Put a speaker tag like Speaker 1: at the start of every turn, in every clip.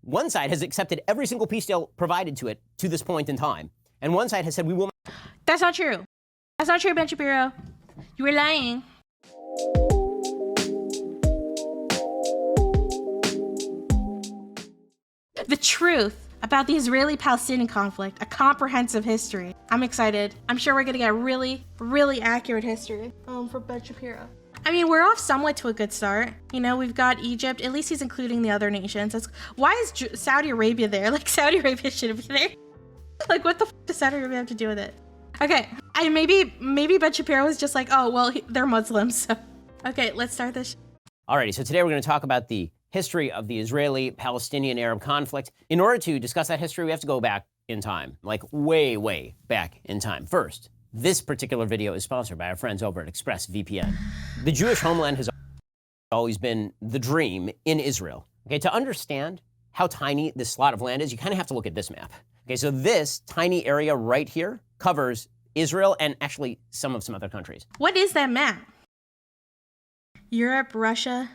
Speaker 1: one side has accepted every single peace deal provided to it to this point in time. And one side has said we will not.
Speaker 2: That's not true. That's not true, Ben Shapiro. You were lying. The truth about the Israeli-Palestinian conflict, a comprehensive history. I'm excited. I'm sure we're gonna get really, really accurate history from Ben Shapiro. I mean, we're off somewhat to a good start. You know, we've got Egypt. At least he's including the other nations. Why is Saudi Arabia there? Like, Saudi Arabia shouldn't be there. Like, what the f does Saudi Arabia have to do with it? Okay, maybe Ben Shapiro is just like, oh, well, they're Muslims, so. Okay, let's start this.
Speaker 1: Alrighty, so today we're going to talk about the history of the Israeli-Palestinian Arab conflict. In order to discuss that history, we have to go back in time, like way, way back in time. First, this particular video is sponsored by our friends over at ExpressVPN. The Jewish homeland has always been the dream in Israel. Okay, to understand how tiny this slot of land is, you kind of have to look at this map. Okay, so this tiny area right here covers Israel and actually some other countries.
Speaker 2: What is that map? Europe, Russia.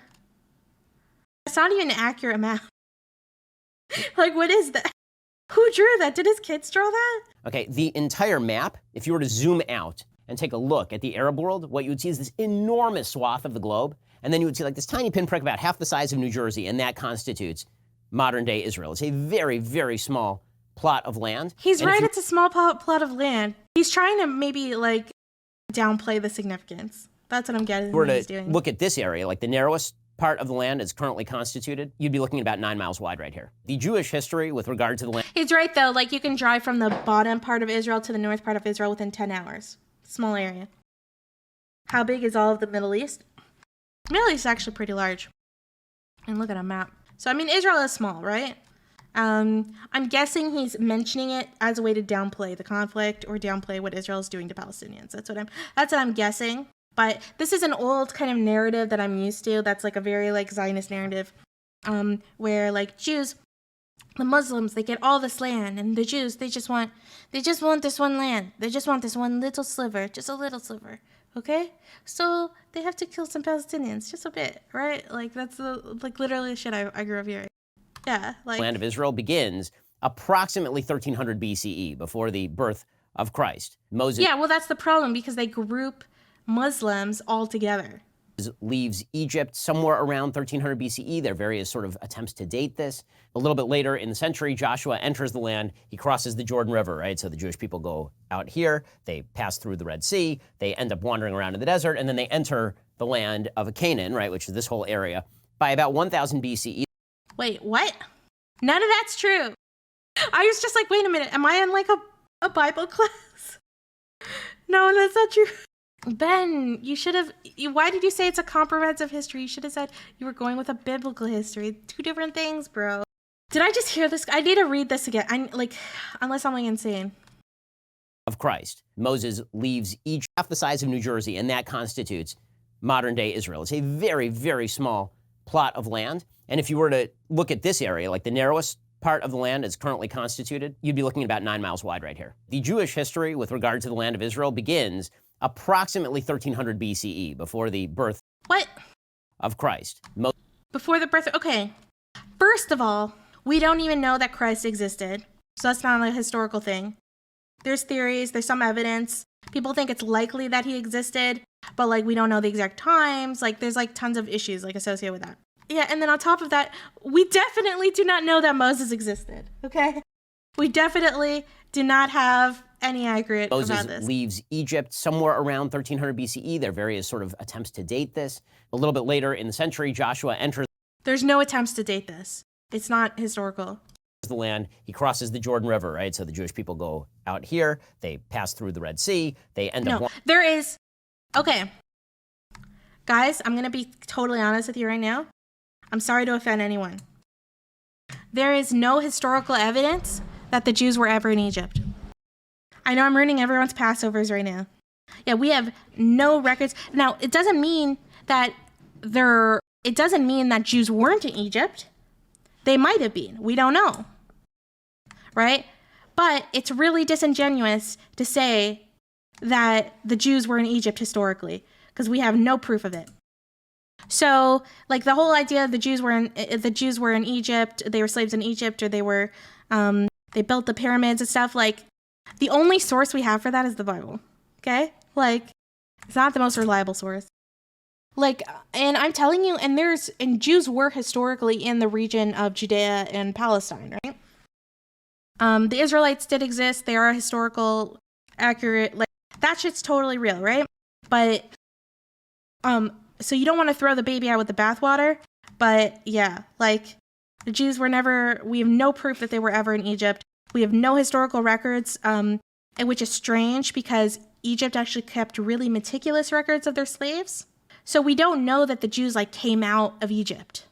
Speaker 2: It's not even an accurate map. Like, what is that? Who drew that? Did his kids draw that?
Speaker 1: Okay, the entire map, if you were to zoom out and take a look at the Arab world, what you would see is this enormous swath of the globe, and then you would see like this tiny pinprick about half the size of New Jersey, and that constitutes modern-day Israel. It's a very, very small plot of land.
Speaker 2: He's right, it's a small plot of land. He's trying to maybe, like, downplay the significance. That's what I'm getting.
Speaker 1: If we were to look at this area, like the narrowest part of the land is currently constituted, you'd be looking at about 9 miles wide right here. The Jewish history with regard to the land.
Speaker 2: He's right, though. Like, you can drive from the bottom part of Israel to the north part of Israel within 10 hours. Small area. How big is all of the Middle East? The Middle East is actually pretty large. And look at a map. So, I mean, Israel is small, right? I'm guessing he's mentioning it as a way to downplay the conflict or downplay what Israel is doing to Palestinians. That's what I'm guessing. But this is an old kind of narrative that I'm used to. That's like a very like Zionist narrative, where like Jews, the Muslims, they get all this land, and the Jews, they just want this one land. They just want this one little sliver, just a little sliver. Okay, so they have to kill some Palestinians, just a bit, right? Like that's like literally the shit I grew up hearing. Yeah, like
Speaker 1: land of Israel begins approximately 1300 BCE, before the birth of Christ. Moses.
Speaker 2: Yeah, well, that's the problem because they group Muslims all together.
Speaker 1: Leaves Egypt somewhere around 1300 BCE. There are various sort of attempts to date this. A little bit later in the century, Joshua enters the land. He crosses the Jordan River, right? So the Jewish people go out here. They pass through the Red Sea. They end up wandering around in the desert, and then they enter the land of Canaan, right, which is this whole area, by about 1000 BCE.
Speaker 2: Wait, what? None of that's true. I was just like, wait a minute. Am I in like a Bible class? No, that's not true. Ben, you should have, why did you say it's a comprehensive history? You should have said you were going with a biblical history. Two different things, bro. Did I just hear this? I need to read this again. Unless I'm like insane.
Speaker 1: Of Christ. Moses leaves Egypt, half the size of New Jersey, and that constitutes modern-day Israel. It's a very, very small plot of land. And if you were to look at this area, like the narrowest part of the land is currently constituted, you'd be looking at about 9 miles wide right here. The Jewish history with regard to the land of Israel begins approximately 1300 BCE, before the birth of Christ.
Speaker 2: Before the birth, okay. First of all, we don't even know that Christ existed, so that's not a historical thing. There's theories, there's some evidence. People think it's likely that he existed, but like we don't know the exact times. Like there's like tons of issues like associated with that. Yeah, and then on top of that, we definitely do not know that Moses existed, okay? We definitely do not have any accurate about this.
Speaker 1: Moses leaves Egypt somewhere around 1300 BCE. There are various sort of attempts to date this. A little bit later in the century, Joshua enters.
Speaker 2: There's no attempts to date this. It's not historical.
Speaker 1: The land, he crosses the Jordan River, right? So the Jewish people go out here. They pass through the Red Sea. They end up.
Speaker 2: No, there is. Okay. Guys, I'm going to be totally honest with you right now. I'm sorry to offend anyone. There is no historical evidence that the Jews were ever in Egypt. I know I'm ruining everyone's Passovers right now. Yeah, we have no records. Now, it doesn't mean that Jews weren't in Egypt. They might have been. We don't know. Right? But it's really disingenuous to say that the Jews were in Egypt historically, because we have no proof of it. So, like, the whole idea of the Jews were in Egypt, they were slaves in Egypt, or they built the pyramids and stuff. Like, the only source we have for that is the Bible. Okay, like, it's not the most reliable source. Like, and I'm telling you, and Jews were historically in the region of Judea and Palestine, right? The Israelites did exist. They are historical, accurate. Like, that shit's totally real, right? But, so you don't want to throw the baby out with the bathwater. But yeah, like, the Jews were never. We have no proof that they were ever in Egypt. We have no historical records, which is strange because Egypt actually kept really meticulous records of their slaves. So we don't know that the Jews like came out of Egypt.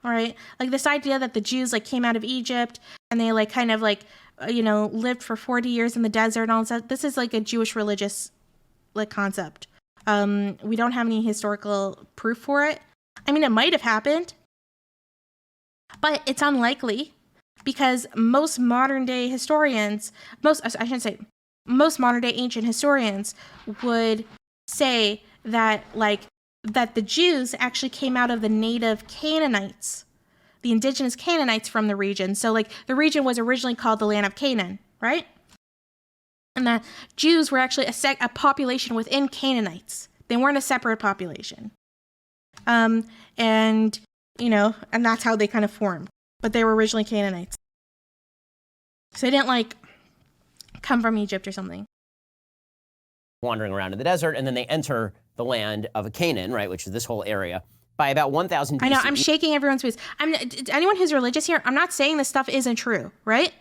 Speaker 2: All right, like this idea that the Jews like came out of Egypt and they like kind of like lived for 40 years in the desert and all that. This is like a Jewish religious like concept. We don't have any historical proof for it. I mean, it might have happened, but it's unlikely because most modern day historians, most modern day ancient historians would say that the Jews actually came out of the native Canaanites, the indigenous Canaanites from the region. So like the region was originally called the land of Canaan, right? And that Jews were actually a population within Canaanites. They weren't a separate population. And that's how they kind of formed. But they were originally Canaanites. So they didn't like come from Egypt or something.
Speaker 1: Wandering around in the desert, and then they enter the land of Canaan, right, which is this whole area, by about 1000 BC.
Speaker 2: I know, I'm shaking everyone's face. Anyone who's religious here, I'm not saying this stuff isn't true, right?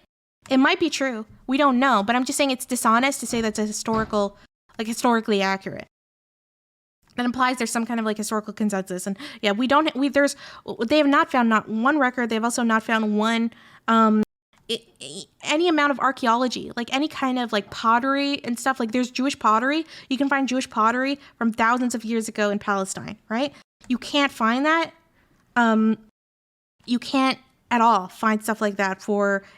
Speaker 2: It might be true. We don't know, but I'm just saying it's dishonest to say that's historically accurate. That implies there's some kind of like historical consensus. And yeah, they have not found not one record. They've also not found one, any amount of archaeology, like any kind of like pottery and stuff. Like there's Jewish pottery. You can find Jewish pottery from thousands of years ago in Palestine, right? You can't find that. You can't at all find stuff like that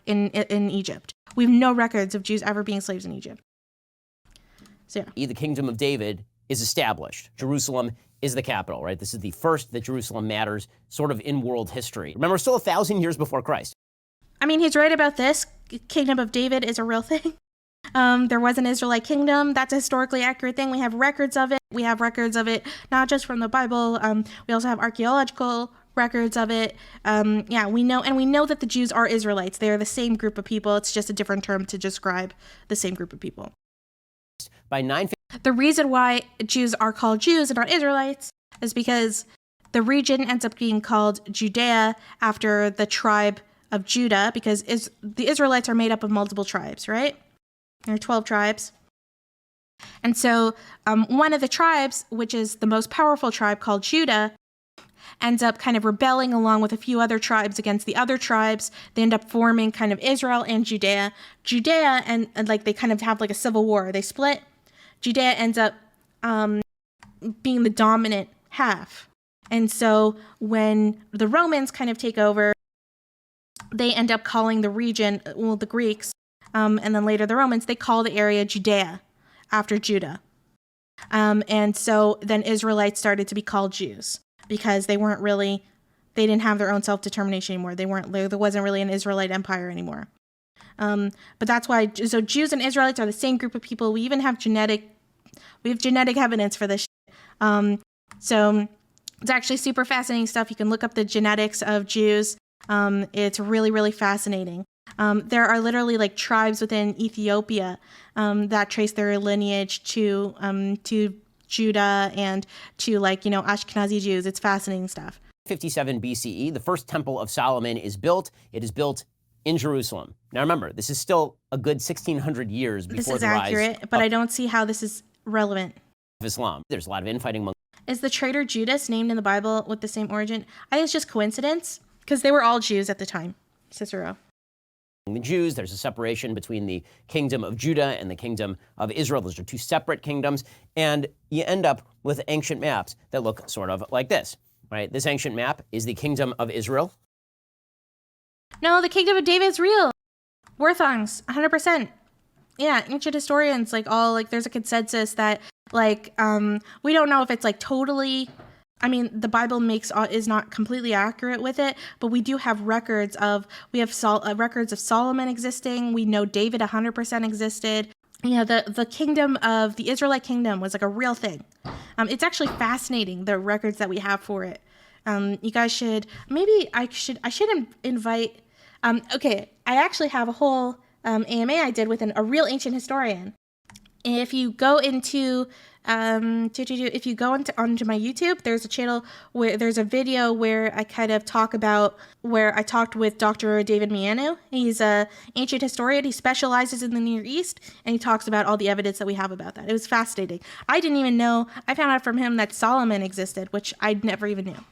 Speaker 2: in Egypt. We have no records of Jews ever being slaves in Egypt. So yeah.
Speaker 1: The kingdom of David is established. Jerusalem is the capital, right? This is the first that Jerusalem matters sort of in world history. Remember, we're still 1,000 years before Christ.
Speaker 2: I mean, he's right about this. Kingdom of David is a real thing. There was an Israelite kingdom. That's a historically accurate thing. We have records of it. We have records of it, not just from the Bible. We also have archaeological records of it. We know that the Jews are Israelites. They are the same group of people. It's just a different term to describe the same group of people.
Speaker 1: By 950,
Speaker 2: the reason why Jews are called Jews and not Israelites is because the region ends up being called Judea after the tribe of Judah, because the Israelites are made up of multiple tribes, right? There are 12 tribes. And so one of the tribes, which is the most powerful tribe called Judah, ends up kind of rebelling along with a few other tribes against the other tribes. They end up forming kind of Israel and Judea. Judea and like they kind of have like a civil war. They split. Judea ends up being the dominant half. And so when the Romans kind of take over, they end up calling the region, the Greeks, and then later the Romans, they call the area Judea after Judah. And so then Israelites started to be called Jews because they didn't have their own self-determination anymore. There wasn't really an Israelite empire anymore. But that's why, so Jews and Israelites are the same group of people. We even have genetic evidence for this shit. So it's actually super fascinating stuff. You can look up the genetics of Jews. It's really, really fascinating. There are literally like tribes within Ethiopia that trace their lineage to Judah and to Ashkenazi Jews. It's fascinating stuff.
Speaker 1: 57 BCE, the first temple of Solomon is built. It is built in Jerusalem. Now remember, this is still a good 1,600 years before the rise.
Speaker 2: This is accurate, but I don't see how this is relevant.
Speaker 1: Of Islam. There's a lot of infighting among.
Speaker 2: Is the traitor Judas named in the Bible with the same origin? I think it's just coincidence because they were all Jews at the time. Cicero.
Speaker 1: The Jews, there's a separation between the kingdom of Judah and the kingdom of Israel. Those are two separate kingdoms, and you end up with ancient maps that look sort of like this, right? This ancient map is the kingdom of Israel.
Speaker 2: No, the kingdom of David is real. Warthongs, 100%. Yeah, ancient historians, there's a consensus that, we don't know if it's, totally I mean, the Bible is not completely accurate with it, but we do have records of records of Solomon existing. We know David 100% existed. Yeah, the kingdom of the Israelite kingdom was like a real thing. It's actually fascinating, the records that we have for it. You guys should, maybe I should invite, okay, I actually have a whole AMA I did with a real ancient historian. If you go into, if you go onto my YouTube, there's a channel where there's a video where I kind of talk about, where I talked with Dr. David Mianu. He's an ancient historian. He specializes in the Near East, and he talks about all the evidence that we have about that. It was fascinating. I didn't even know, I found out from him that Solomon existed, which I never even knew.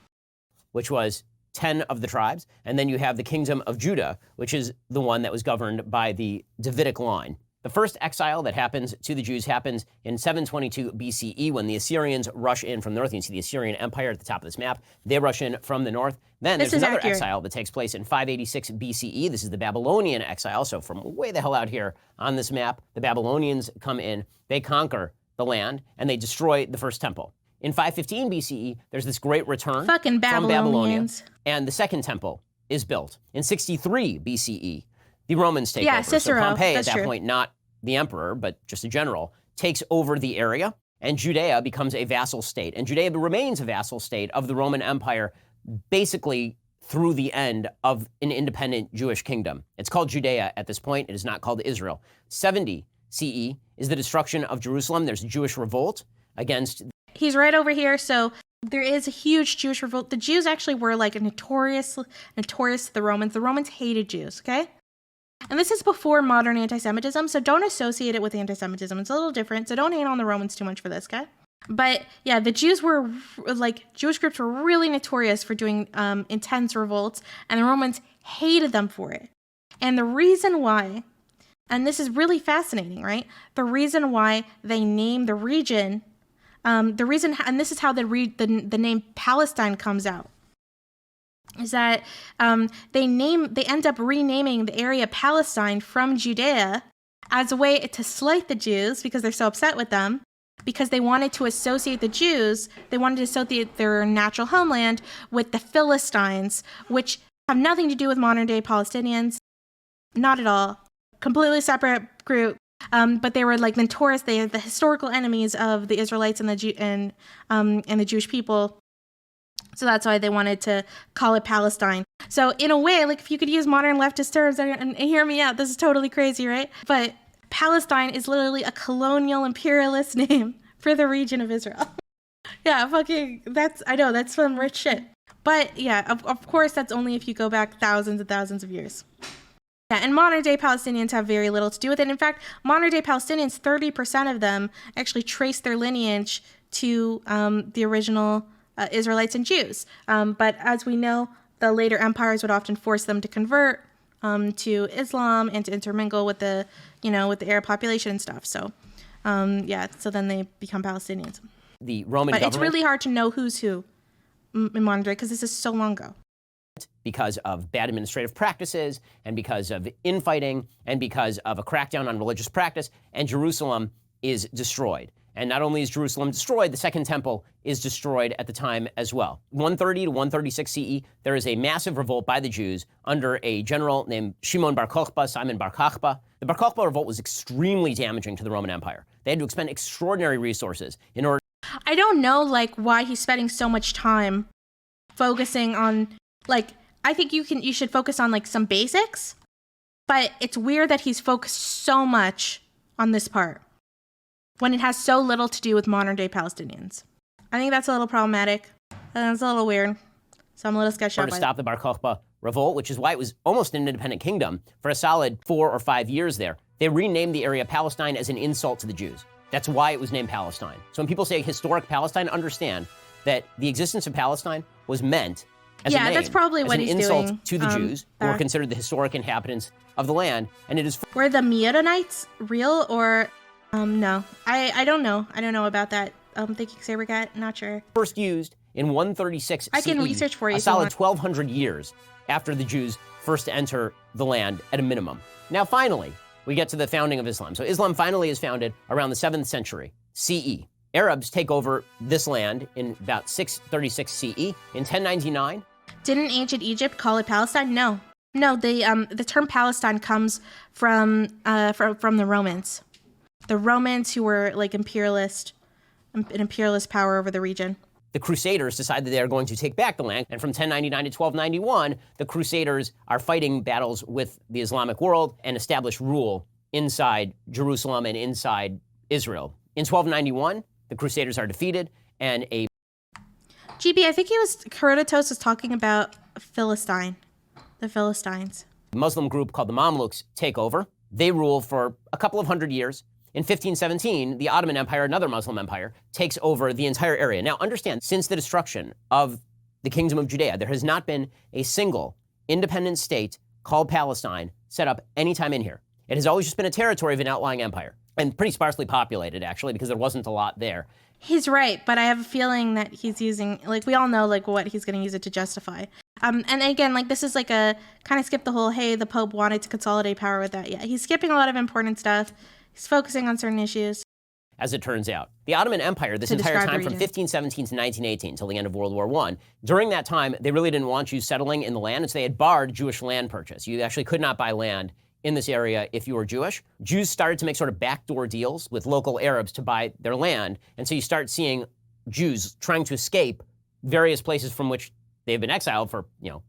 Speaker 1: Which was 10 of the tribes. And then you have the kingdom of Judah, which is the one that was governed by the Davidic line. The first exile that happens to the Jews happens in 722 BCE when the Assyrians rush in from the north. You can see the Assyrian Empire at the top of this map. They rush in from the north. Then there's another exile that takes place in 586 BCE. This is the Babylonian exile. So from way the hell out here on this map, the Babylonians come in, they conquer the land, and they destroy the first temple. In 515 BCE, there's this great return from Babylonia, and the second temple is built. In 63 BCE, the Romans take over.
Speaker 2: Cicero,
Speaker 1: so Pompey, at that point, not the emperor, but just a general, takes over the area, and Judea becomes a vassal state. And Judea remains a vassal state of the Roman Empire, basically through the end of an independent Jewish kingdom. It's called Judea at this point. It is not called Israel. 70 CE is the destruction of Jerusalem. There's a Jewish revolt against...
Speaker 2: He's right over here, so there is a huge Jewish revolt. The Jews actually were like notorious to the Romans. The Romans hated Jews, okay? And this is before modern anti-Semitism, so don't associate it with anti-Semitism. It's a little different, so don't hate on the Romans too much for this, okay? But yeah, the Jews were, Jewish groups were really notorious for doing intense revolts, and the Romans hated them for it. And the reason why, and this is really fascinating, right? The reason why they named the region, and this is how the name Palestine comes out, is that they end up renaming the area Palestine from Judea as a way to slight the Jews because they're so upset with them, because they wanted to associate the Jews, they wanted to associate their natural homeland with the Philistines, which have nothing to do with modern day Palestinians, not at all, completely separate group. But they were like notorious. They are the historical enemies of the Israelites and the Jewish people. So that's why they wanted to call it Palestine. So in a way, like if you could use modern leftist terms and hear me out, this is totally crazy, right? But Palestine is literally a colonial imperialist name for the region of Israel. Yeah, I know, that's some rich shit. But yeah, of course, that's only if you go back thousands and thousands of years. Yeah, and modern-day Palestinians have very little to do with it. In fact, modern-day Palestinians, 30% of them actually trace their lineage to the original Israelites and Jews. But as we know, the later empires would often force them to convert to Islam and to intermingle with the Arab population and stuff. So, so then they become Palestinians.
Speaker 1: The Roman government...
Speaker 2: But it's really hard to know who's who in modern day because this is so long ago.
Speaker 1: Because of bad administrative practices and because of infighting and because of a crackdown on religious practice, and Jerusalem is destroyed. And not only is Jerusalem destroyed, the Second Temple is destroyed at the time as well. 130 to 136 CE, there is a massive revolt by the Jews under a general named Simon Bar Kokhba. The Bar Kokhba revolt was extremely damaging to the Roman Empire. They had to expend extraordinary resources in order...
Speaker 2: I don't know, why he's spending so much time focusing on, I think you should focus on, some basics, but it's weird that he's focused so much on this part when it has so little to do with modern-day Palestinians. I think that's a little problematic, and it's a little weird, so I'm a little sketched out by
Speaker 1: to stop the Bar Kokhba revolt, which is why it was almost an independent kingdom for a solid 4 or 5 years there. They renamed the area Palestine as an insult to the Jews. That's why it was named Palestine. So when people say historic Palestine, understand that the existence of Palestine was meant as a name,
Speaker 2: that's probably what he's
Speaker 1: insult
Speaker 2: doing,
Speaker 1: to the Jews, who were considered the historic inhabitants of the land, and it is...
Speaker 2: Were the Meronite real, or... no. I don't know. I don't know about that. Thank you, Sabercat. Not sure.
Speaker 1: First used in 136 CE,
Speaker 2: I can research for you.
Speaker 1: A solid 1,200 years after the Jews first enter the land at a minimum. Now, finally, we get to the founding of Islam. So Islam finally is founded around the 7th century CE. Arabs take over this land in about 636 CE. In 1099,
Speaker 2: Didn't ancient Egypt call it Palestine? No. No, the term Palestine comes from the Romans. The Romans, who were like an imperialist power over the region.
Speaker 1: the Crusaders decide that they are going to take back the land. And from 1099 to 1291, the Crusaders are fighting battles with the Islamic world and establish rule inside Jerusalem and inside Israel. In 1291, the Crusaders are defeated, and
Speaker 2: GB, I think Herodotus was talking about Philistine, the Philistines.
Speaker 1: Muslim group called the Mamluks take over. They rule for a couple of hundred years. In 1517, the Ottoman Empire, another Muslim empire, takes over the entire area. Now understand, since the destruction of the Kingdom of Judea, there has not been a single independent state called Palestine set up any time in here. It has always just been a territory of an outlying empire, and pretty sparsely populated, actually, because there wasn't a lot there.
Speaker 2: He's right, but I have a feeling that he's using, like, we all know, like, what he's going to use it to justify. And again, like, this is like a kind of skip the whole, hey, the Pope wanted to consolidate power with that. Yeah, he's skipping a lot of important stuff. He's focusing on certain issues.
Speaker 1: As it turns out, the Ottoman Empire, this entire time from 1517 to 1918 until the end of World War I, during that time, they really didn't want Jews settling in the land, and so they had barred Jewish land purchase. You actually could not buy land in this area if you were Jewish. Jews started to make sort of backdoor deals with local Arabs to buy their land, and so you start seeing Jews trying to escape various places from which they've been exiled for,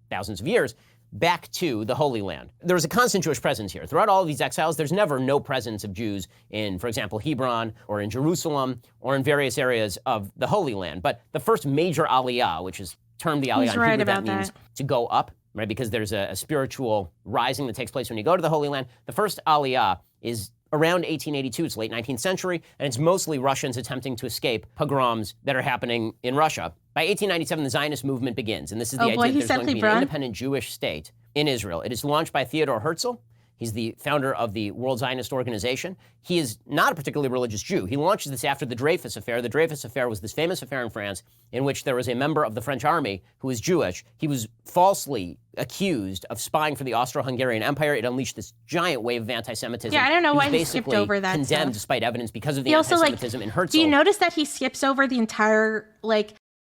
Speaker 1: thousands of years, back to the Holy Land. There was a constant Jewish presence here. Throughout all of these exiles, there's never no presence of Jews in, for example, Hebron or in Jerusalem or in various areas of the Holy Land. But the first major aliyah, which is termed the aliyah in Hebrew, that means to go up, right? Because there's a spiritual rising that takes place when you go to the Holy Land. The first aliyah is around 1882. It's late 19th century, and it's mostly Russians attempting to escape pogroms that are happening in Russia. By 1897, the Zionist movement begins, and this is the idea that there's going to be an independent Jewish state in Israel. It is launched by Theodor Herzl. He's the founder of the World Zionist Organization. He is not a particularly religious Jew. He launches this after the Dreyfus Affair. The Dreyfus Affair was this famous affair in France in which there was a member of the French army who was Jewish. He was falsely accused of spying for the Austro-Hungarian Empire. It unleashed this giant wave of anti-Semitism.
Speaker 2: Yeah, I don't know why he skipped over that.
Speaker 1: Condemned despite evidence because of the anti-Semitism in Herzl.
Speaker 2: Do you notice that he skips over the entire,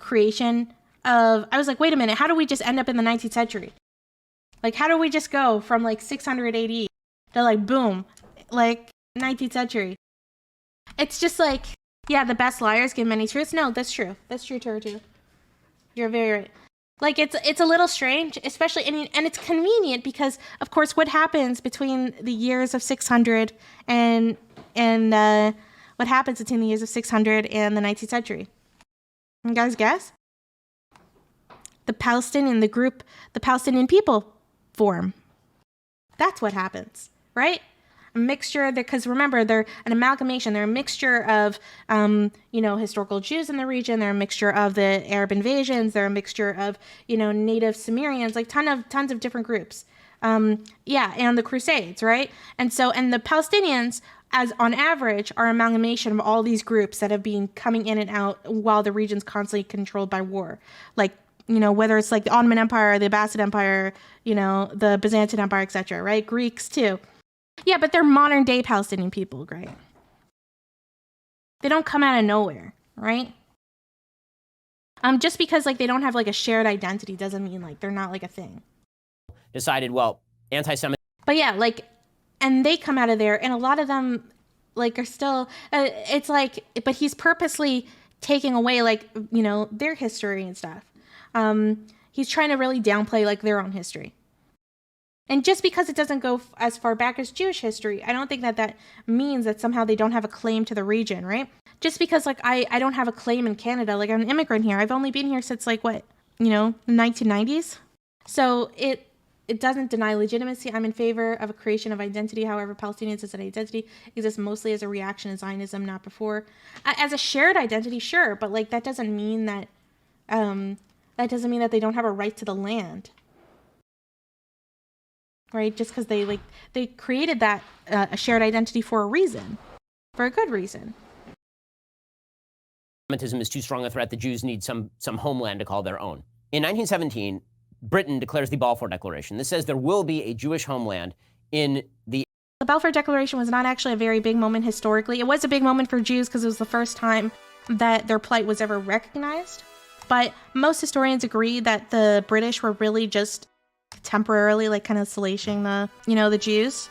Speaker 2: creation of... I was like, wait a minute, how do we just end up in the 19th century? How do we just go from 600 AD to boom, 19th century? It's just yeah, the best liars give many truths. No, that's true. That's true, too. You're very right. It's a little strange, especially, and it's convenient because, of course, what happens between the years of 600 and what happens between the years of 600 and the 19th century? You guys guess? The Palestinian people form. That's what happens, right? A mixture, because remember, they're an amalgamation. They're a mixture of, historical Jews in the region. They're a mixture of the Arab invasions. They're a mixture of, native Sumerians, tons of different groups. And the Crusades, right? And the Palestinians, as on average, are an amalgamation of all these groups that have been coming in and out while the region's constantly controlled by war. Whether it's the Ottoman Empire, the Abbasid Empire, the Byzantine Empire, etc., right? Greeks too. Yeah, but they're modern day Palestinian people, right? They don't come out of nowhere, right? Just because they don't have a shared identity doesn't mean they're not a thing.
Speaker 1: Decided, anti-Semitism.
Speaker 2: But yeah, and they come out of there, and a lot of them are still. It's but he's purposely taking away their history and stuff. He's trying to really downplay their own history. And just because it doesn't go as far back as Jewish history, I don't think that means that somehow they don't have a claim to the region, right? Just because I don't have a claim in Canada, I'm an immigrant here. I've only been here since the 1990s. So it doesn't deny legitimacy. I'm in favor of a creation of identity. However, Palestinians as an identity exists mostly as a reaction to Zionism, not before. As a shared identity, sure, but that doesn't mean that they don't have a right to the land, right? Just because they created that a shared identity for a reason, for a good reason.
Speaker 1: Semitism is too strong a threat. The Jews need some homeland to call their own. In 1917, Britain declares the Balfour Declaration. This says there will be a Jewish homeland in the...
Speaker 2: The Balfour Declaration was not actually a very big moment historically. It was a big moment for Jews because it was the first time that their plight was ever recognized. But most historians agree that the British were really just temporarily like kind of solacing the Jews.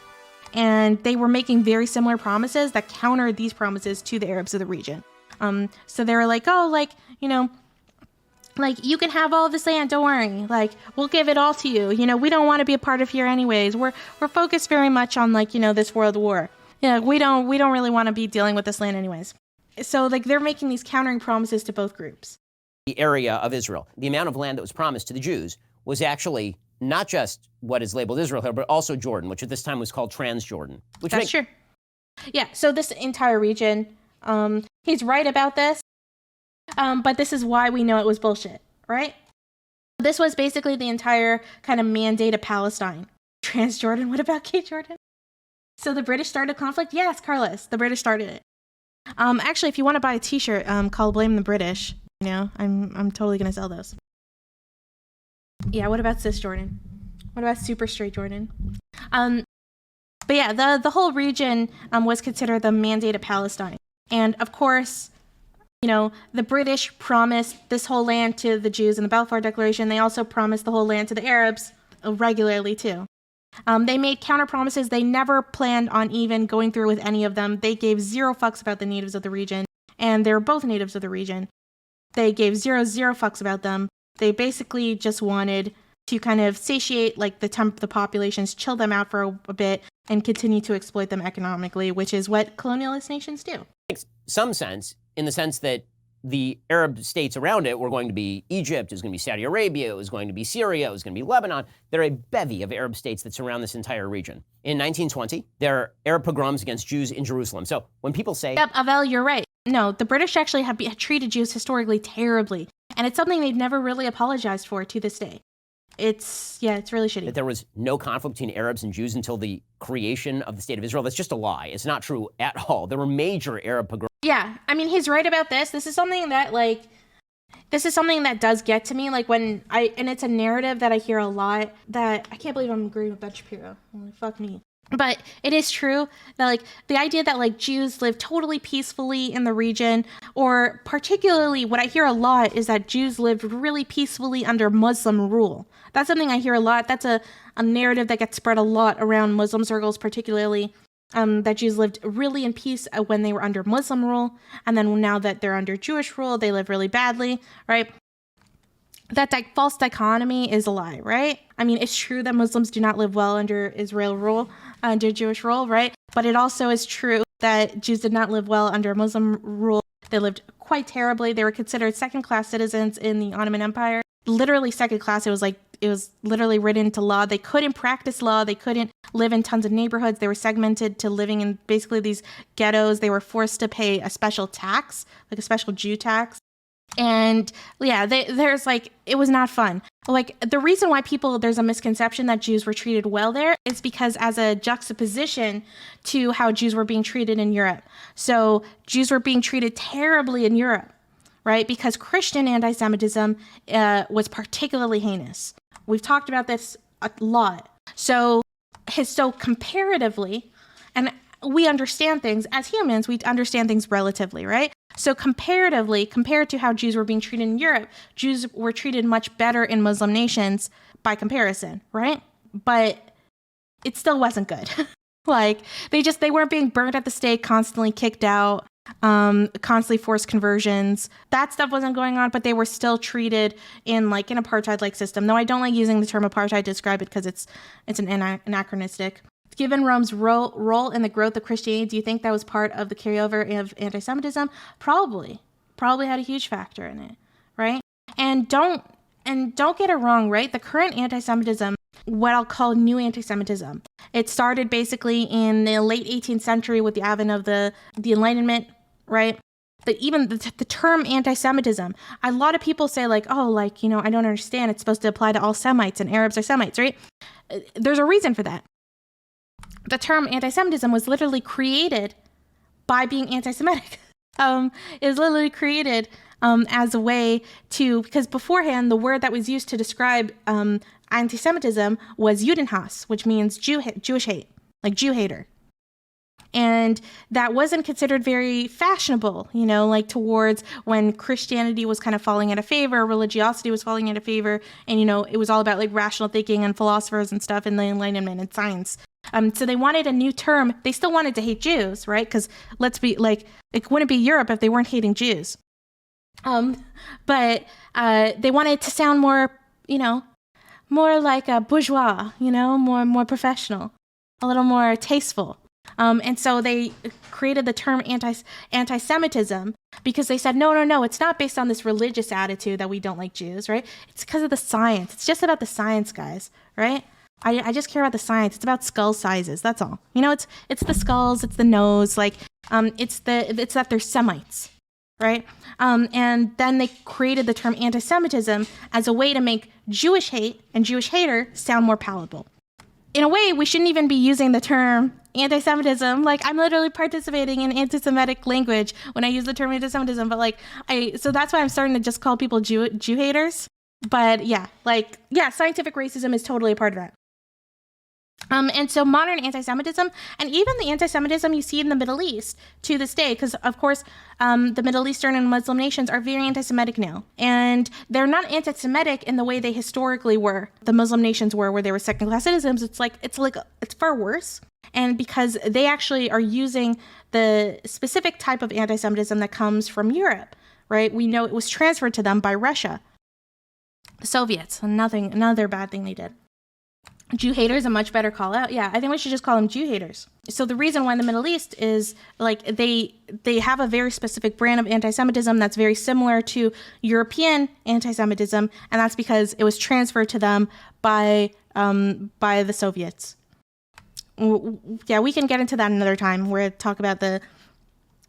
Speaker 2: And they were making very similar promises that countered these promises to the Arabs of the region. So they were like, oh, like, like, you can have all this land, don't worry. Like, we'll give it all to you. We don't want to be a part of here anyways. We're focused very much on, like, this world war. Yeah, we don't really want to be dealing with this land anyways. So, like, they're making these countering promises to both groups.
Speaker 1: The area of Israel, the amount of land that was promised to the Jews was actually not just what is labeled Israel here, but also Jordan, which at this time was called Transjordan.
Speaker 2: That's true. Yeah, so this entire region, he's right about this, but this is why we know it was bullshit, right? This was basically the entire kind of mandate of Palestine. Transjordan, what about K Jordan? So the British started conflict? Yes, Carlos, the British started it. Actually, if you want to buy a t-shirt called Blame the British, I'm totally going to sell those. Yeah, what about Cisjordan? What about Super Straight Jordan? But yeah, the whole region was considered the mandate of Palestine. And of course, the British promised this whole land to the Jews in the Balfour Declaration. They also promised the whole land to the Arabs regularly too. They made counter promises. They never planned on even going through with any of them. They gave zero fucks about the natives of the region, and they were both natives of the region. They gave zero fucks about them. They basically just wanted to kind of satiate like the populations, chill them out for a bit, and continue to exploit them economically, which is what colonialist nations do.
Speaker 1: Makes some sense in the sense that the Arab states around it were going to be Egypt, it was going to be Saudi Arabia, it was going to be Syria, it was going to be Lebanon. There are a bevy of Arab states that surround this entire region. In 1920, there are Arab pogroms against Jews in Jerusalem. So when people say...
Speaker 2: Yep, Avel, you're right. No, the British actually had treated Jews historically terribly. And it's something they've never really apologized for to this day. It's really shitty.
Speaker 1: That there was no conflict between Arabs and Jews until the creation of the State of Israel. That's just a lie. It's not true at all. There were major Arab pogroms.
Speaker 2: Yeah, I mean, he's right about this. This is something that does get to me. Like and it's a narrative that I hear a lot that I can't believe I'm agreeing with Ben Shapiro. Fuck me. But it is true that like the idea that like Jews live totally peacefully in the region, or particularly what I hear a lot is that Jews lived really peacefully under Muslim rule. That's something I hear a lot. That's a narrative that gets spread a lot around Muslim circles, particularly that Jews lived really in peace when they were under Muslim rule. And then now that they're under Jewish rule, they live really badly, right? That false dichotomy is a lie, right? I mean, it's true that Muslims do not live well under Israel rule, under Jewish rule, right? But it also is true that Jews did not live well under Muslim rule. They lived quite terribly. They were considered second-class citizens in the Ottoman Empire. Literally second class. It was literally written into law. They couldn't practice law. They couldn't live in tons of neighborhoods. They were segmented to living in basically these ghettos. They were forced to pay a special tax, like a special Jew tax. And yeah, there's it was not fun. Like the reason why there's a misconception that Jews were treated well there is because as a juxtaposition to how Jews were being treated in Europe. So Jews were being treated terribly in Europe, right? Because Christian anti-Semitism was particularly heinous. We've talked about this a lot. So comparatively, and we understand things as humans, we understand things relatively, right? So comparatively, compared to how Jews were being treated in Europe, Jews were treated much better in Muslim nations by comparison, right? But it still wasn't good. They weren't being burned at the stake, constantly kicked out, constantly forced conversions. That stuff wasn't going on, but they were still treated in an apartheid-like system. Though I don't like using the term apartheid to describe it because it's an anachronistic. Given Rome's role in the growth of Christianity, do you think that was part of the carryover of anti-Semitism? Probably had a huge factor in it, right? And don't get it wrong, right? The current anti-Semitism, what I'll call new anti-Semitism, it started basically in the late 18th century with the advent of the Enlightenment, right? Even the term anti-Semitism, a lot of people say I don't understand. It's supposed to apply to all Semites and Arabs are Semites, right? There's a reason for that. The term anti-Semitism was literally created by being anti-Semitic. It was literally created as a way because beforehand, the word that was used to describe anti-Semitism was Judenhass, which means Jewish hate, like Jew hater. And that wasn't considered very fashionable, you know, like towards when Christianity was kind of falling out of favor, religiosity was falling out of favor, and, you know, it was all about like rational thinking and philosophers and stuff in the Enlightenment and science. So they wanted a new term. They still wanted to hate Jews, right? Because let's be like, it wouldn't be Europe if they weren't hating Jews. But they wanted to sound more, you know, more like a bourgeois, you know, more professional, a little more tasteful. And so they created the term anti-Semitism because they said, no, it's not based on this religious attitude that we don't like Jews, right? It's because of the science. It's just about the science, guys, right? I just care about the science. It's about skull sizes. That's all. You know, it's the skulls, it's the nose, like, it's that they're Semites, right? And then they created the term anti-Semitism as a way to make Jewish hate and Jewish hater sound more palatable. In a way, we shouldn't even be using the term anti-Semitism. Like, I'm literally participating in anti-Semitic language when I use the term anti-Semitism, but like, so that's why I'm starting to just call people Jew haters. But yeah, scientific racism is totally a part of that. And so modern anti-Semitism, and even the anti-Semitism you see in the Middle East to this day, because of course, the Middle Eastern and Muslim nations are very anti-Semitic now. And they're not anti-Semitic in the way they historically were. The Muslim nations were, where they were second-class citizens. It's far worse. And because they actually are using the specific type of anti-Semitism that comes from Europe, right? We know it was transferred to them by Russia. The Soviets, another bad thing they did. Jew haters, a much better call out. Yeah, I think we should just call them Jew haters. So the reason why in the Middle East is like they have a very specific brand of anti-Semitism that's very similar to European anti-Semitism, and that's because it was transferred to them by the Soviets. Yeah, we can get into that another time where we talk about the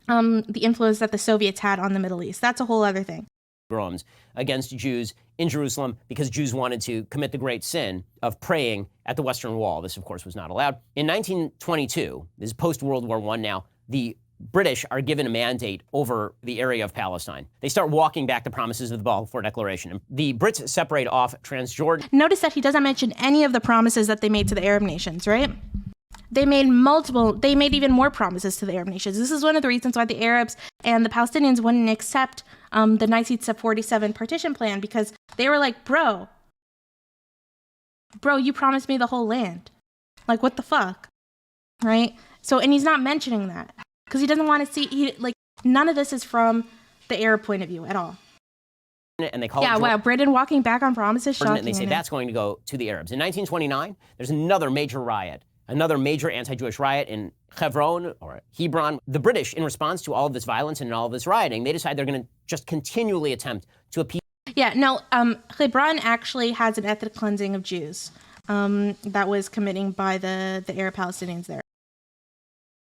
Speaker 2: influence that the Soviets had on the Middle East. That's a whole other thing.
Speaker 1: Pogroms against Jews in Jerusalem because Jews wanted to commit the great sin of praying at the Western Wall. This, of course, was not allowed. In 1922, this is post-World War I now, the British are given a mandate over the area of Palestine. They start walking back the promises of the Balfour Declaration. The Brits separate off Transjordan.
Speaker 2: Notice that he doesn't mention any of the promises that they made to the Arab nations, right? They made even more promises to the Arab nations. This is one of the reasons why the Arabs and the Palestinians wouldn't accept the 1947 partition plan, because they were like, bro, you promised me the whole land. Like, what the fuck? Right? So, and he's not mentioning that because he doesn't want to see, none of this is from the Arab point of view at all.
Speaker 1: And they call it
Speaker 2: Britain walking back on promises, shocking.
Speaker 1: And they say that's going to go to the Arabs. In 1929, there's another major riot. Another major anti-Jewish riot in Hebron. The British, in response to all of this violence and all of this rioting, they decide they're going to just continually attempt to appease.
Speaker 2: Yeah, no, Hebron actually has an ethnic cleansing of Jews that was committing by the Arab Palestinians there.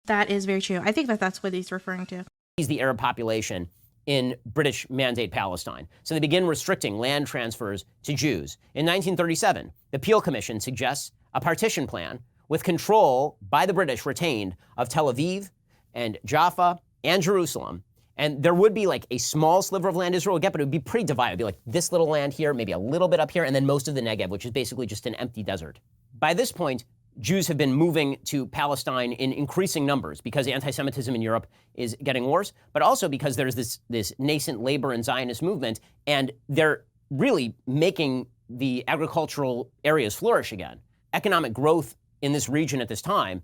Speaker 2: That is very true. I think that's what he's referring to.
Speaker 1: He's the Arab population in British Mandate Palestine. So they begin restricting land transfers to Jews. In 1937, the Peel Commission suggests a partition plan with control by the British retained of Tel Aviv and Jaffa and Jerusalem. And there would be like a small sliver of land Israel would get, but it would be pretty divided. It'd be like this little land here, maybe a little bit up here, and then most of the Negev, which is basically just an empty desert. By this point, Jews have been moving to Palestine in increasing numbers because anti-Semitism in Europe is getting worse, but also because there's this nascent labor and Zionist movement, and they're really making the agricultural areas flourish again. Economic growth in this region at this time.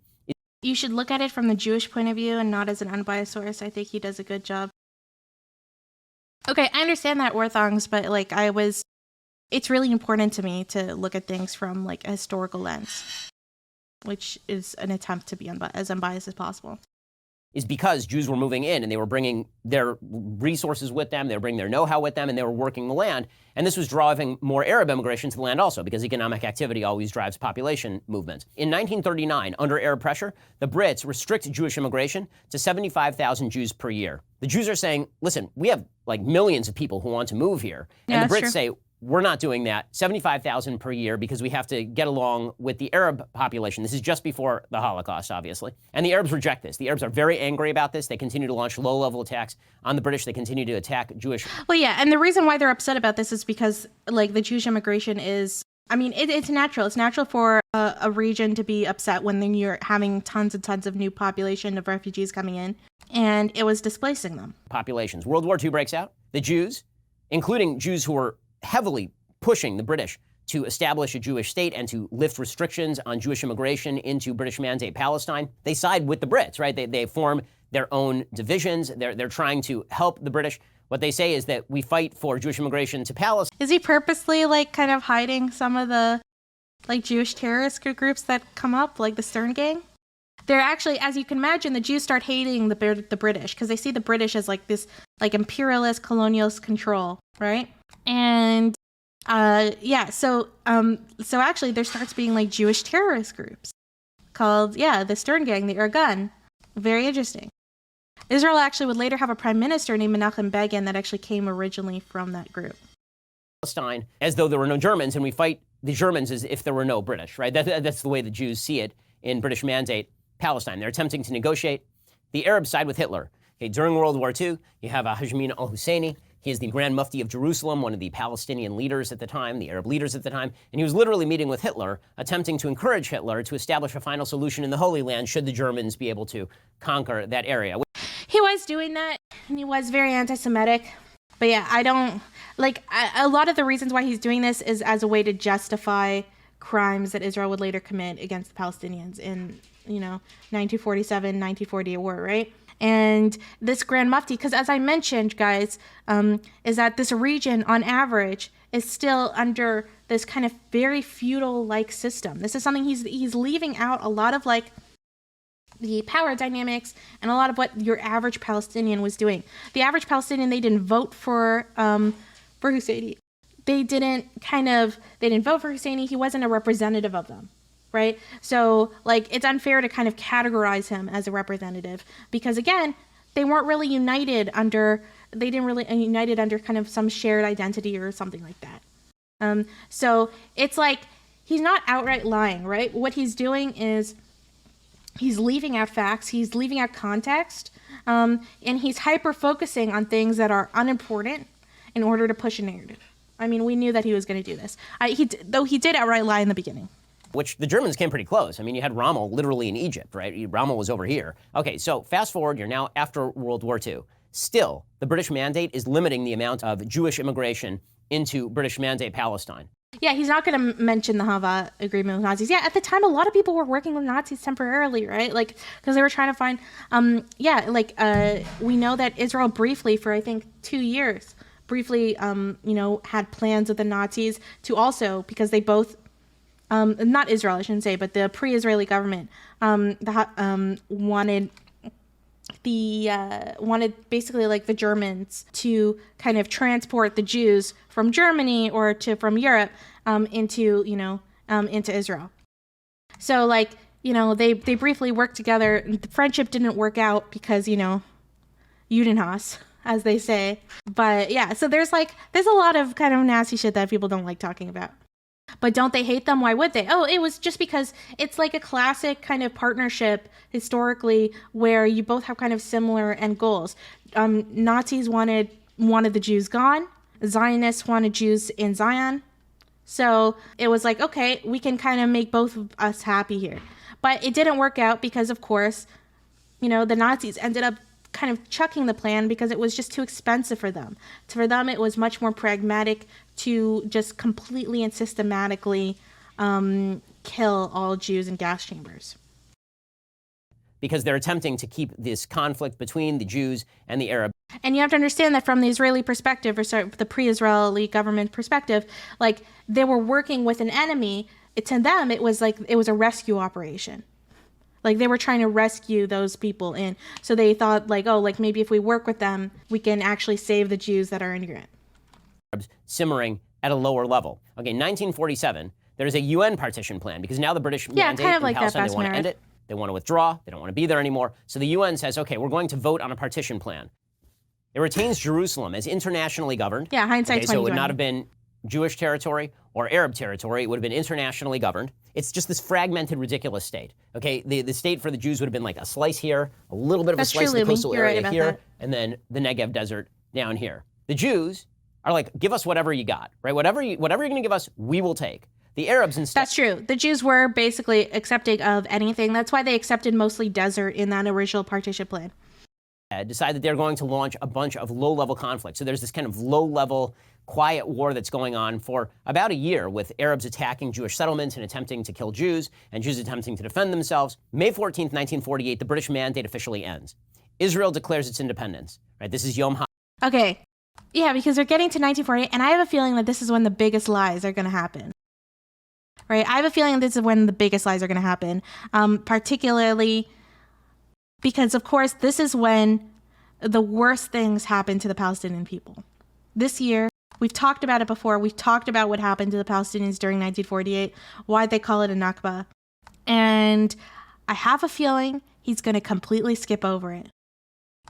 Speaker 2: You should look at it from the Jewish point of view and not as an unbiased source. I think he does a good job. Okay, I understand that, Orthongs, but it's really important to me to look at things from like a historical lens, which is an attempt to be as unbiased as possible.
Speaker 1: Is because Jews were moving in and they were bringing their resources with them, they were bringing their know-how with them, and they were working the land. And this was driving more Arab immigration to the land also, because economic activity always drives population movement. In 1939, under Arab pressure, the Brits restrict Jewish immigration to 75,000 Jews per year. The Jews are saying, listen, we have like millions of people who want to move here. And the Brits say, we're not doing that, 75,000 per year, because we have to get along with the Arab population. This is just before the Holocaust, obviously. And the Arabs reject this. The Arabs are very angry about this. They continue to launch low-level attacks on the British. They continue to attack Jewish.
Speaker 2: Well, yeah, and the reason why they're upset about this is because, like, the Jewish immigration is I mean, it's natural. It's natural for a region to be upset when then you're having tons and tons of new population of refugees coming in, and it was displacing them.
Speaker 1: Populations. World War II breaks out. The Jews, including Jews who were heavily pushing the British to establish a Jewish state and to lift restrictions on Jewish immigration into British Mandate Palestine, they side with the Brits, right? They form their own divisions. They're trying to help the British. What they say is that we fight for Jewish immigration to Palestine.
Speaker 2: Is he purposely like kind of hiding some of the like Jewish terrorist groups that come up, like the Stern Gang? They're actually, as you can imagine, the Jews start hating the British because they see the British as like this like imperialist colonialist control, right? And so actually there starts being like Jewish terrorist groups called the Stern Gang, the Irgun. Very interesting. Israel actually would later have a prime minister named Menachem Begin that actually came originally from that group.
Speaker 1: Palestine, as though there were no Germans, and we fight the Germans as if there were no British, right? That's the way the Jews see it in British Mandate Palestine. They're attempting to negotiate. The Arabs side with Hitler. Okay, during World War II, you have Hashmin al-Husseini. He is the Grand Mufti of Jerusalem, one of the Palestinian leaders at the time, the Arab leaders at the time, and he was literally meeting with Hitler, attempting to encourage Hitler to establish a final solution in the Holy Land should the Germans be able to conquer that area.
Speaker 2: He was doing that, and he was very anti-Semitic. But yeah, I don't, like, a lot of the reasons why he's doing this is as a way to justify crimes that Israel would later commit against the Palestinians in, 1947, 1948 war, right? And this Grand Mufti, because as I mentioned, guys, is that this region, on average, is still under this kind of very feudal-like system. This is something he's leaving out a lot of, like, the power dynamics and a lot of what your average Palestinian was doing. The average Palestinian, they didn't vote for Husseini. They didn't vote for Husseini. He wasn't a representative of them, right? So, like, it's unfair to kind of categorize him as a representative because, again, they weren't really united under kind of some shared identity or something like that. So it's like he's not outright lying, right? What he's doing is he's leaving out facts, he's leaving out context, and he's hyper-focusing on things that are unimportant in order to push a narrative. I mean, we knew that he was going to do this. Though he did outright lie in the beginning.
Speaker 1: Which the Germans came pretty close. I mean, you had Rommel literally in Egypt, right? Rommel was over here. Okay, so fast forward, you're now after World War II. Still, the British Mandate is limiting the amount of Jewish immigration into British Mandate Palestine. Yeah,
Speaker 2: he's not going to mention the Hava agreement with Nazis. Yeah, at the time, a lot of people were working with Nazis temporarily, right? Like, because they were trying to find, we know that Israel briefly, for I think 2 years, had plans with the Nazis to also, because they both, not Israel, I shouldn't say, but the pre-Israeli government wanted basically like the Germans to kind of transport the Jews from Germany or from Europe into Israel. So they briefly worked together. The friendship didn't work out because Judenhass, as they say. But yeah, so there's a lot of kind of nasty shit that people don't like talking about. But don't they hate them? Why would they? Oh, it was just because it's like a classic kind of partnership historically where you both have kind of similar end goals. Nazis wanted the Jews gone. Zionists wanted Jews in Zion. So it was like, okay, we can kind of make both of us happy here. But it didn't work out because, of course, the Nazis ended up kind of chucking the plan because it was just too expensive for them. For them, it was much more pragmatic to just completely and systematically kill all Jews in gas chambers.
Speaker 1: Because they're attempting to keep this conflict between the Jews and the Arabs.
Speaker 2: And you have to understand that from the Israeli perspective, or sorry, the pre-Israeli government perspective, like they were working with an enemy. To them, it was a rescue operation. Like they were trying to rescue those people in. So they thought maybe if we work with them, we can actually save the Jews that are in Europe.
Speaker 1: Simmering at a lower level. Okay, 1947, there's a UN partition plan because now the British mandate
Speaker 2: kind of
Speaker 1: in
Speaker 2: like
Speaker 1: Palestine,
Speaker 2: that
Speaker 1: they want to end it. They want to withdraw. They don't want to be there anymore. So the UN says, okay, we're going to vote on a partition plan. It retains Jerusalem as internationally governed.
Speaker 2: Yeah, hindsight 2020.
Speaker 1: So it would not have been Jewish territory or Arab territory. It would have been internationally governed. It's just this fragmented, ridiculous state. Okay, the state for the Jews would have been like a slice here, a little bit of a slice of the coastal area here, and then the Negev desert down here. The Jews are like, give us whatever you got, right? Whatever you're going to give us, we will take. The Arabs instead.
Speaker 2: That's true. The Jews were basically accepting of anything. That's why they accepted mostly desert in that original partition plan.
Speaker 1: Decide that they're going to launch a bunch of low-level conflicts. So there's this kind of low-level, quiet war that's going on for about a year, with Arabs attacking Jewish settlements and attempting to kill Jews, and Jews attempting to defend themselves. May 14th, 1948, the British mandate officially ends. Israel declares its independence. Right? This is Yom Ha.
Speaker 2: Okay. Yeah, because we're getting to 1948, and I have a feeling that this is when the biggest lies are going to happen. Right? I have a feeling this is when the biggest lies are going to happen, particularly because, of course, this is when the worst things happen to the Palestinian people. This year, we've talked about it before. We've talked about what happened to the Palestinians during 1948, why they call it a Nakba. And I have a feeling he's going to completely skip over it.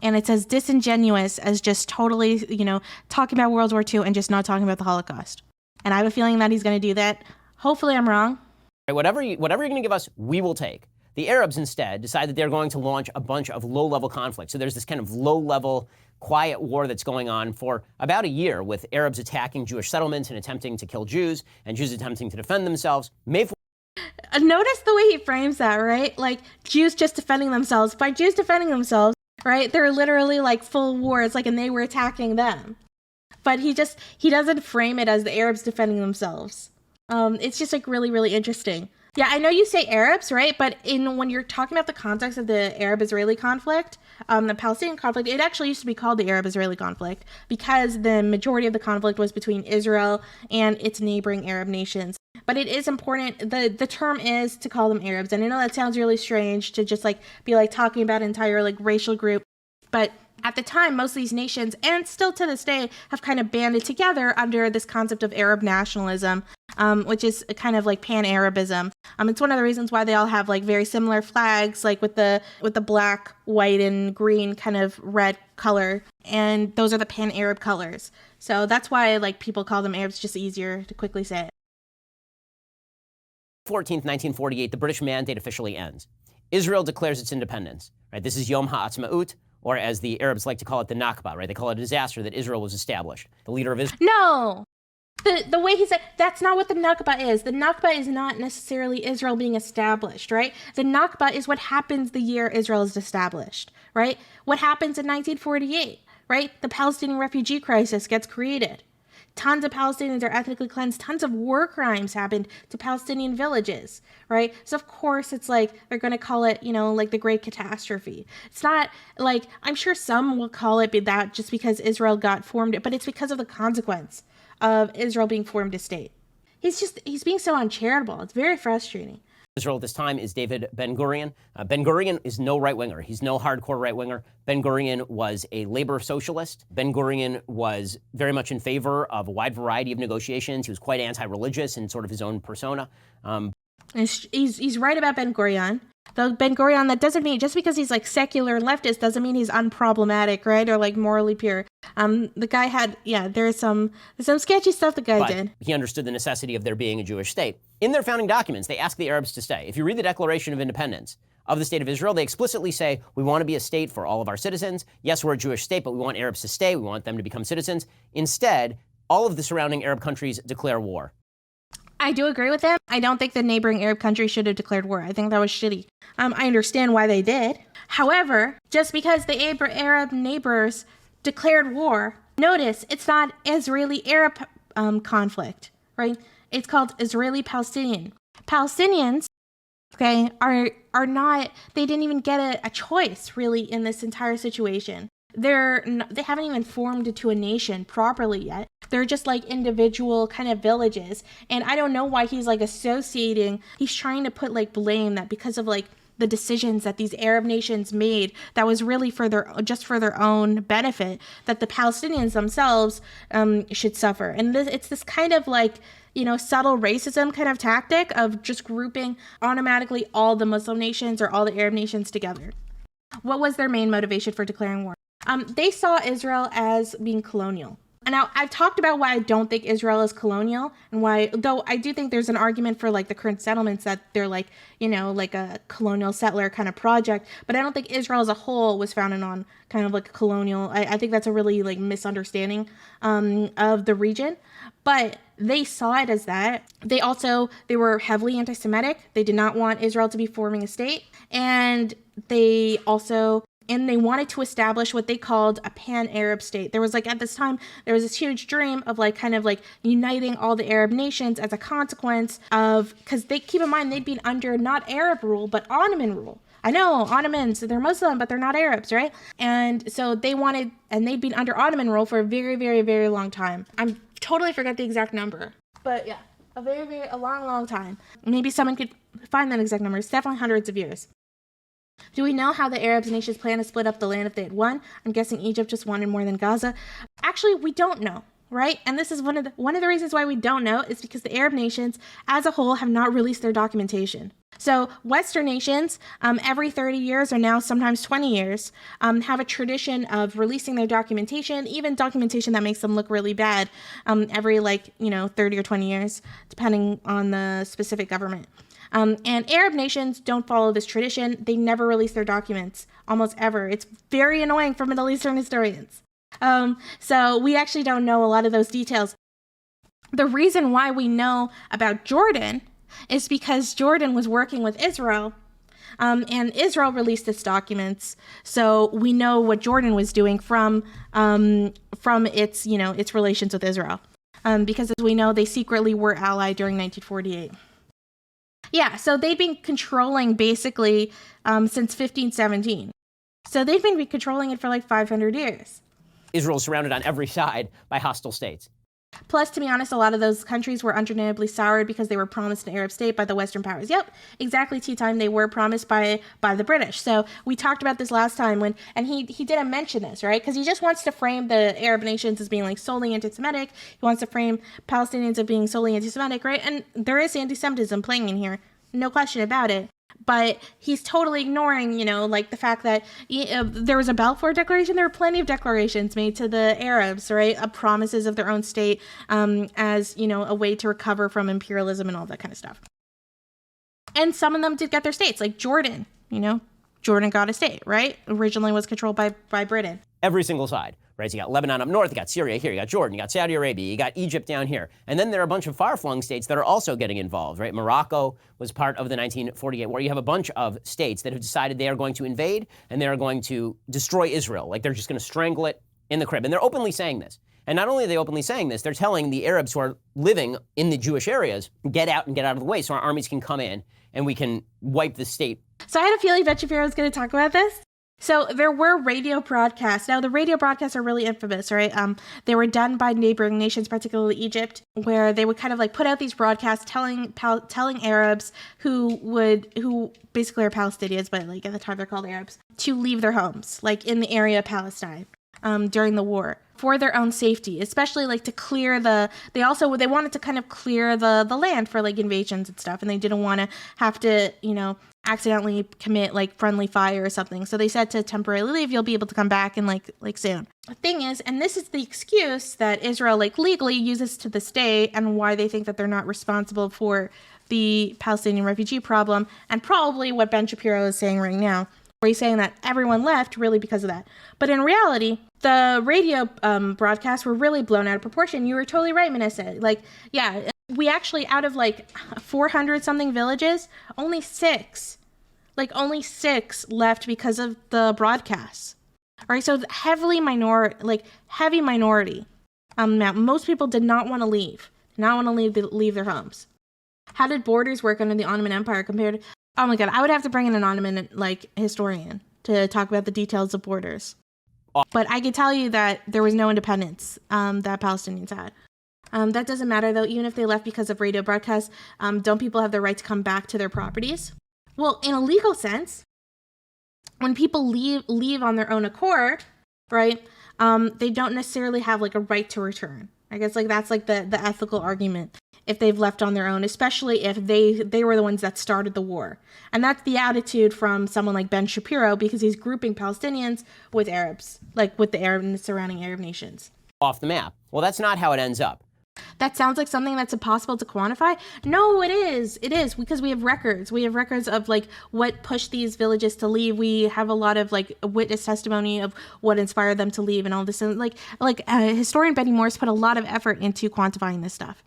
Speaker 2: And it's as disingenuous as just totally, talking about World War II and just not talking about the Holocaust. And I have a feeling that he's going to do that. Hopefully I'm wrong.
Speaker 1: Whatever you're going to give us, we will take. The Arabs instead decide that they're going to launch a bunch of low-level conflicts. So there's this kind of low-level, quiet war that's going on for about a year, with Arabs attacking Jewish settlements and attempting to kill Jews, and Jews attempting to defend themselves. Notice
Speaker 2: the way he frames that, right? Like, Jews just defending themselves. By Jews defending themselves, right, they're literally like full wars, like, and they were attacking them. But he doesn't frame it as the Arabs defending themselves. It's just like really, really interesting. Yeah, I know you say Arabs, right? But when you're talking about the context of the Arab-Israeli conflict, the Palestinian conflict, it actually used to be called the Arab-Israeli conflict because the majority of the conflict was between Israel and its neighboring Arab nations. But it is important, the term is to call them Arabs. And I know that sounds really strange to just be talking about an entire racial group, but at the time, most of these nations, and still to this day, have kind of banded together under this concept of Arab nationalism, which is kind of like pan-Arabism. It's one of the reasons why they all have very similar flags, with the black, white, and green kind of red color, and those are the pan-Arab colors. So that's why people call them Arabs, just easier to quickly say it.
Speaker 1: 14th, 1948, the British mandate officially ends. Israel declares its independence. Right? This is Yom HaAtzmaut, or as the Arabs like to call it, the Nakba, right? They call it a disaster that Israel was established. The leader of Israel.
Speaker 2: No! The way he said, that's not what the Nakba is. The Nakba is not necessarily Israel being established, right? The Nakba is what happens the year Israel is established, right? What happens in 1948, right? The Palestinian refugee crisis gets created. Tons of Palestinians are ethnically cleansed. Tons of war crimes happened to Palestinian villages, right? So of course it's they're going to call it, the Great Catastrophe. It's not I'm sure some will call it that just because Israel got formed, but it's because of the consequence of Israel being formed a state. He's being so uncharitable. It's very frustrating.
Speaker 1: Israel at this time is David Ben-Gurion. Ben-Gurion is no right-winger. He's no hardcore right-winger. Ben-Gurion was a labor socialist. Ben-Gurion was very much in favor of a wide variety of negotiations. He was quite anti-religious in sort of his own persona.
Speaker 2: He's right about Ben-Gurion. Though Ben-Gurion, that doesn't mean, just because he's secular and leftist doesn't mean he's unproblematic, right? Or morally pure. The guy had, there's some sketchy stuff the guy did.
Speaker 1: He understood the necessity of there being a Jewish state. In their founding documents, they ask the Arabs to stay. If you read the Declaration of Independence of the State of Israel, they explicitly say, we want to be a state for all of our citizens. Yes, we're a Jewish state, but we want Arabs to stay. We want them to become citizens. Instead, all of the surrounding Arab countries declare war.
Speaker 2: I do agree with them. I don't think the neighboring Arab country should have declared war. I think that was shitty. I understand why they did. However, just because the Arab neighbors declared war, notice it's not Israeli-Arab conflict, right? It's called Israeli-Palestinian. Palestinians, okay, are not, they didn't even get a choice really in this entire situation. They haven't even formed into a nation properly yet. They're just individual kind of villages. And I don't know why he's he's trying to put blame that because of the decisions that these Arab nations made that was really for their own benefit, that the Palestinians themselves should suffer. And it's this kind of subtle racism kind of tactic of just grouping automatically all the Muslim nations or all the Arab nations together. What was their main motivation for declaring war? They saw Israel as being colonial. And now I've talked about why I don't think Israel is colonial and why, though I do think there's an argument for the current settlements that they're a colonial settler kind of project. But I don't think Israel as a whole was founded on kind of a colonial. I think that's a really misunderstanding of the region. But they saw it as that. They were heavily anti-Semitic. They did not want Israel to be forming a state. And they wanted to establish what they called a pan-Arab state. There was like, at this time, there was this huge dream of like kind of like uniting all the Arab nations as a consequence of, because they, keep in mind, they'd been under not Arab rule, but Ottoman rule. I know, Ottomans, they're Muslim, but they're not Arabs, right? And so they'd been under Ottoman rule for a very, very, very long time. I totally forget the exact number, but yeah, a long, long time. Maybe someone could find that exact number. It's definitely hundreds of years. Do we know how the Arab nations plan to split up the land if they had won? I'm guessing Egypt just wanted more than Gaza. Actually, we don't know, right? And this is one of the reasons why we don't know is because the Arab nations as a whole have not released their documentation. So Western nations, every 30 years or now sometimes 20 years, have a tradition of releasing their documentation, even documentation that makes them look really bad, every 30 or 20 years, depending on the specific government. And Arab nations don't follow this tradition. They never release their documents, almost ever. It's very annoying for Middle Eastern historians. So we actually don't know a lot of those details. The reason why we know about Jordan is because Jordan was working with Israel, and Israel released its documents. So we know what Jordan was doing from its relations with Israel, because as we know, they secretly were allied during 1948. Yeah, so they've been controlling basically since 1517. So they've been controlling it for like 500 years.
Speaker 1: Israel is surrounded on every side by hostile states.
Speaker 2: Plus, to be honest, a lot of those countries were undeniably soured because they were promised an Arab state by the Western powers. Yep, exactly, tea time. They were promised by the British. So we talked about this last time and he didn't mention this, right? Because he just wants to frame the Arab nations as being like solely anti-Semitic. He wants to frame Palestinians as being solely anti-Semitic, right? And there is anti-Semitism playing in here, no question about it. But he's totally ignoring, like the fact that there was a Balfour Declaration. There were plenty of declarations made to the Arabs, right? Of promises of their own state as, a way to recover from imperialism and all that kind of stuff. And some of them did get their states, like Jordan, Jordan got a state, right? Originally was controlled by Britain.
Speaker 1: Every single side, right? So you got Lebanon up north, you got Syria here, you got Jordan, you got Saudi Arabia, you got Egypt down here. And then there are a bunch of far-flung states that are also getting involved, right? Morocco was part of the 1948 war. You have a bunch of states that have decided they are going to invade and they are going to destroy Israel. Like they're just going to strangle it in the crib. And they're openly saying this. And not only are they openly saying this, they're telling the Arabs who are living in the Jewish areas, get out and get out of the way so our armies can come in and we can wipe the state.
Speaker 2: So I had a feeling that Shapiro was going to talk about this. So there were radio broadcasts. Now the radio broadcasts are really infamous, right? They were done by neighboring nations, particularly Egypt, where they would kind of like put out these broadcasts telling Arabs who basically are Palestinians, but like at the time they're called Arabs, to leave their homes, like in the area of Palestine, during the war, for their own safety, especially like to clear they wanted to kind of clear the land for like invasions and stuff, and they didn't want to have to, accidentally commit like friendly fire or something. So they said to temporarily leave, you'll be able to come back and like soon. The thing is, and this is the excuse that Israel like legally uses to this day and why they think that they're not responsible for the Palestinian refugee problem, and probably what Ben Shapiro is saying right now, where he's saying that everyone left really because of that. But in reality, the radio broadcasts were really blown out of proportion. You were totally right, Manessa. Like, yeah, we actually, out of like 400 something villages, only six left because of the broadcasts. All right, so heavy minority. Most people did not want to leave, leave their homes. How did borders work under the Ottoman Empire compared to, oh my God, I would have to bring in an Ottoman historian to talk about the details of borders. But I can tell you that there was no independence that Palestinians had. That doesn't matter, though. Even if they left because of radio broadcasts, don't people have the right to come back to their properties? Well, in a legal sense, when people leave on their own accord, right, they don't necessarily have like a right to return. I guess like that's like the ethical argument if they've left on their own, especially if they were the ones that started the war. And that's the attitude from someone like Ben Shapiro, because he's grouping Palestinians with Arabs, like with the Arab and the surrounding Arab nations.
Speaker 1: Off the map. Well, that's not how it ends up.
Speaker 2: That sounds like something that's impossible to quantify. No, it is. It is, because we have records. We have records of like what pushed these villages to leave. We have a lot of like witness testimony of what inspired them to leave and all this. And historian Betty Morse put a lot of effort into quantifying this stuff.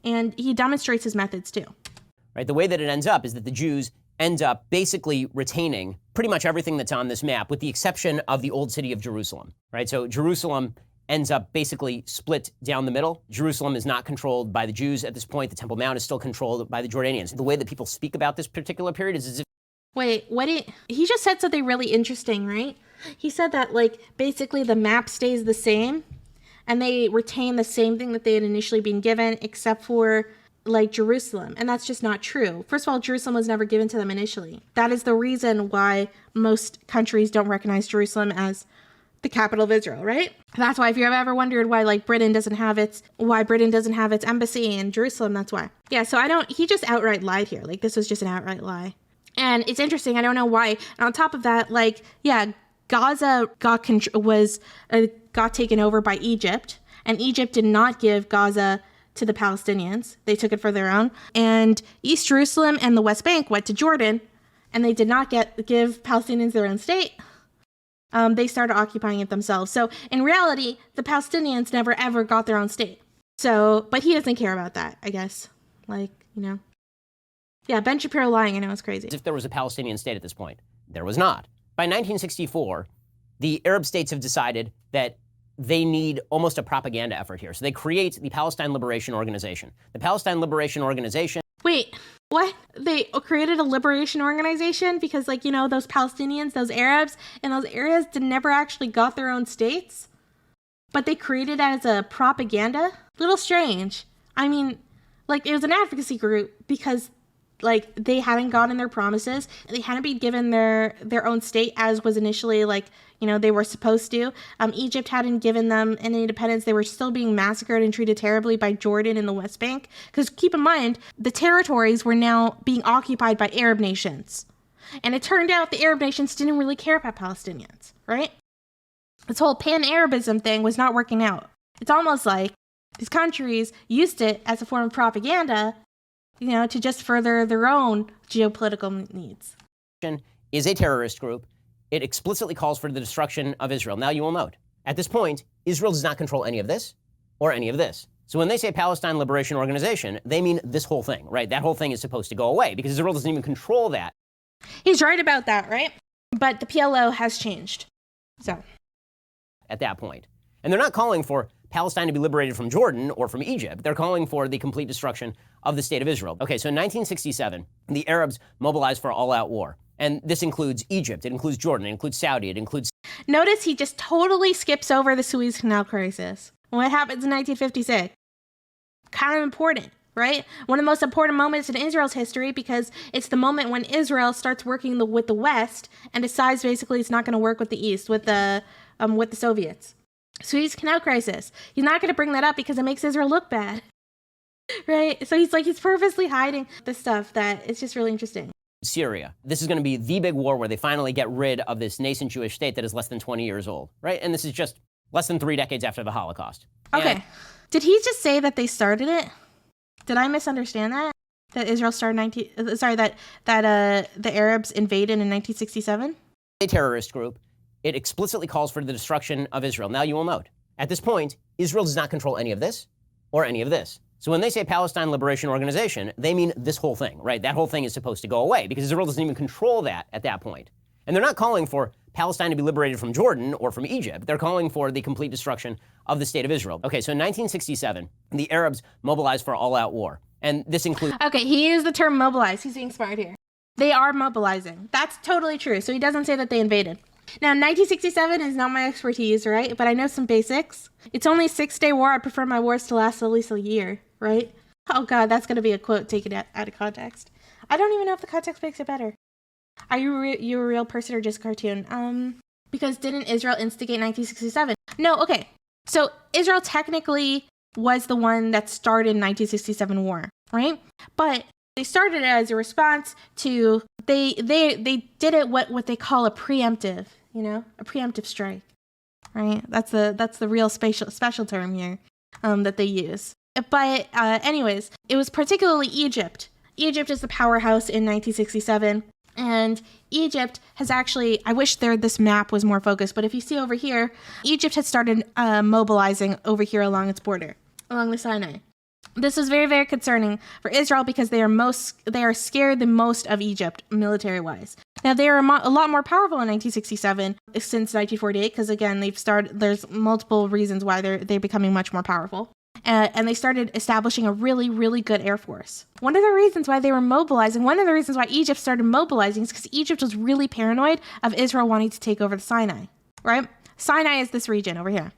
Speaker 2: And he demonstrates his methods too.
Speaker 1: Right? The way that it ends up is that the Jews end up basically retaining pretty much everything that's on this map, with the exception of the old city of Jerusalem. Right? So Jerusalem ends up basically split down the middle. Jerusalem is not controlled by the Jews at this point. The Temple Mount is still controlled by the Jordanians. The way that people speak about this particular period is as if...
Speaker 2: Wait, he just said something really interesting, right? He said that, like, basically the map stays the same, and they retain the same thing that they had initially been given, except for, like, Jerusalem. And that's just not true. First of all, Jerusalem was never given to them initially. That is the reason why most countries don't recognize Jerusalem as the capital of Israel, right? That's why, if you've ever wondered why, like, Britain doesn't have its embassy in Jerusalem, that's why. Yeah, so he just outright lied here. Like, this was just an outright lie. And it's interesting, I don't know why. And on top of that, like, yeah, Gaza got taken over by Egypt, and Egypt did not give Gaza to the Palestinians. They took it for their own. And East Jerusalem and the West Bank went to Jordan, and they did not give Palestinians their own state. They started occupying it themselves. So in reality, the Palestinians never ever got their own state. So, but he doesn't care about that, I guess. Like, you know. Yeah, Ben Shapiro lying, I know, it's crazy.
Speaker 1: If there was a Palestinian state at this point, there was not. By 1964, the Arab states have decided that they need almost a propaganda effort here. So they create the Palestine Liberation Organization. The Palestine Liberation Organization...
Speaker 2: Wait, what? They created a liberation organization because, like, you know, those Palestinians, those Arabs in those areas never actually got their own states? But they created it as a propaganda? Little strange. I mean, like, it was an advocacy group because, like, they hadn't gotten their promises. They hadn't been given their own state as was initially, like, you know, they were supposed to. Egypt hadn't given them any independence. They were still being massacred and treated terribly by Jordan in the West Bank. Because keep in mind, the territories were now being occupied by Arab nations. And it turned out the Arab nations didn't really care about Palestinians, right? This whole pan-Arabism thing was not working out. It's almost like these countries used it as a form of propaganda, you know, to just further their own geopolitical needs.
Speaker 1: Is a terrorist group. It explicitly calls for the destruction of Israel. Now, you will note, at this point, Israel does not control any of this or any of this. So when they say Palestine Liberation Organization, they mean this whole thing, right? That whole thing is supposed to go away because Israel doesn't even control that.
Speaker 2: He's right about that, right? But the PLO has changed. So.
Speaker 1: At that point. And they're not calling for Palestine to be liberated from Jordan or from Egypt. They're calling for the complete destruction of the state of Israel. Okay, so in 1967, the Arabs mobilized for all-out war. And this includes Egypt, it includes Jordan, it includes Saudi, it includes...
Speaker 2: Notice he just totally skips over the Suez Canal crisis. What happens in 1956? Kind of important, right? One of the most important moments in Israel's history because it's the moment when Israel starts working with the West and decides basically it's not going to work with the East, with the Soviets. Suez Canal crisis. He's not going to bring that up because it makes Israel look bad, right? So he's purposely hiding the stuff that it's just really interesting.
Speaker 1: Syria. This is going to be the big war where they finally get rid of this nascent Jewish state that is less than 20 years old, right? And this is just less than 3 decades after the Holocaust.
Speaker 2: Okay. Did he just say that they started it? Did I misunderstand that? That Israel started that the Arabs invaded in 1967?
Speaker 1: A terrorist group. It explicitly calls for the destruction of Israel. Now, you will note, at this point, Israel does not control any of this or any of this. So when they say Palestine Liberation Organization, they mean this whole thing, right? That whole thing is supposed to go away because Israel doesn't even control that at that point. And they're not calling for Palestine to be liberated from Jordan or from Egypt. They're calling for the complete destruction of the state of Israel. Okay, so in 1967, the Arabs mobilized for all-out war. And this includes...
Speaker 2: Okay, he used the term mobilize. He's being smart here. They are mobilizing. That's totally true. So he doesn't say that they invaded. Now, 1967 is not my expertise, right? But I know some basics. It's only a 6-day war. I prefer my wars to last at least a year, right? Oh, God, that's going to be a quote taken out of context. I don't even know if the context makes it better. Are you a real person or just a cartoon? Because didn't Israel instigate 1967? No, okay. So Israel technically was the one that started 1967 war, right? But they started it as a response to they did it what they call a preemptive, a preemptive strike, right? That's the real special term here that they use. But anyways, it was particularly Egypt. Egypt is the powerhouse in 1967. And Egypt has actually, I wish this map was more focused, but if you see over here, Egypt had started mobilizing over here along its border, along the Sinai. This is very, very concerning for Israel because they are scared the most of Egypt military-wise. Now, they are a lot more powerful in 1967 since 1948 because, again, there's multiple reasons why they're becoming much more powerful. And they started establishing a really, really good air force. One of the reasons why they were mobilizing, one of the reasons why Egypt started mobilizing is because Egypt was really paranoid of Israel wanting to take over the Sinai, right? Sinai is this region over here.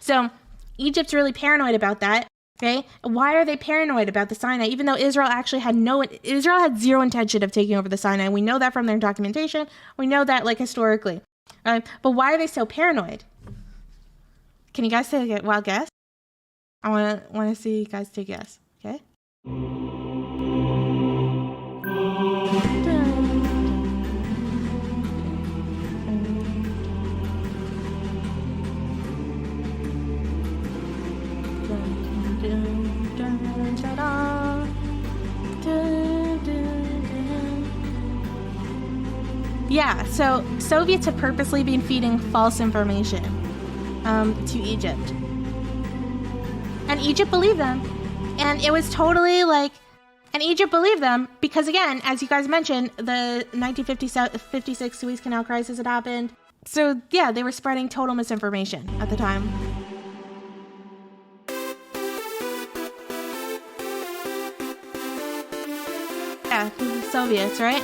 Speaker 2: So Egypt's really paranoid about that. Okay, why are they paranoid about the Sinai? Even though Israel actually had zero intention of taking over the Sinai. We know that from their documentation. We know that like historically. But why are they so paranoid? Can you guys take a wild guess? I want to see you guys take a guess. Okay. Yeah, so Soviets have purposely been feeding false information to Egypt. And Egypt believed them. And it was totally like, and Egypt believed them because, again, as you guys mentioned, the 1956 Suez Canal crisis had happened. So, yeah, they were spreading total misinformation at the time. Yeah, Soviets, right?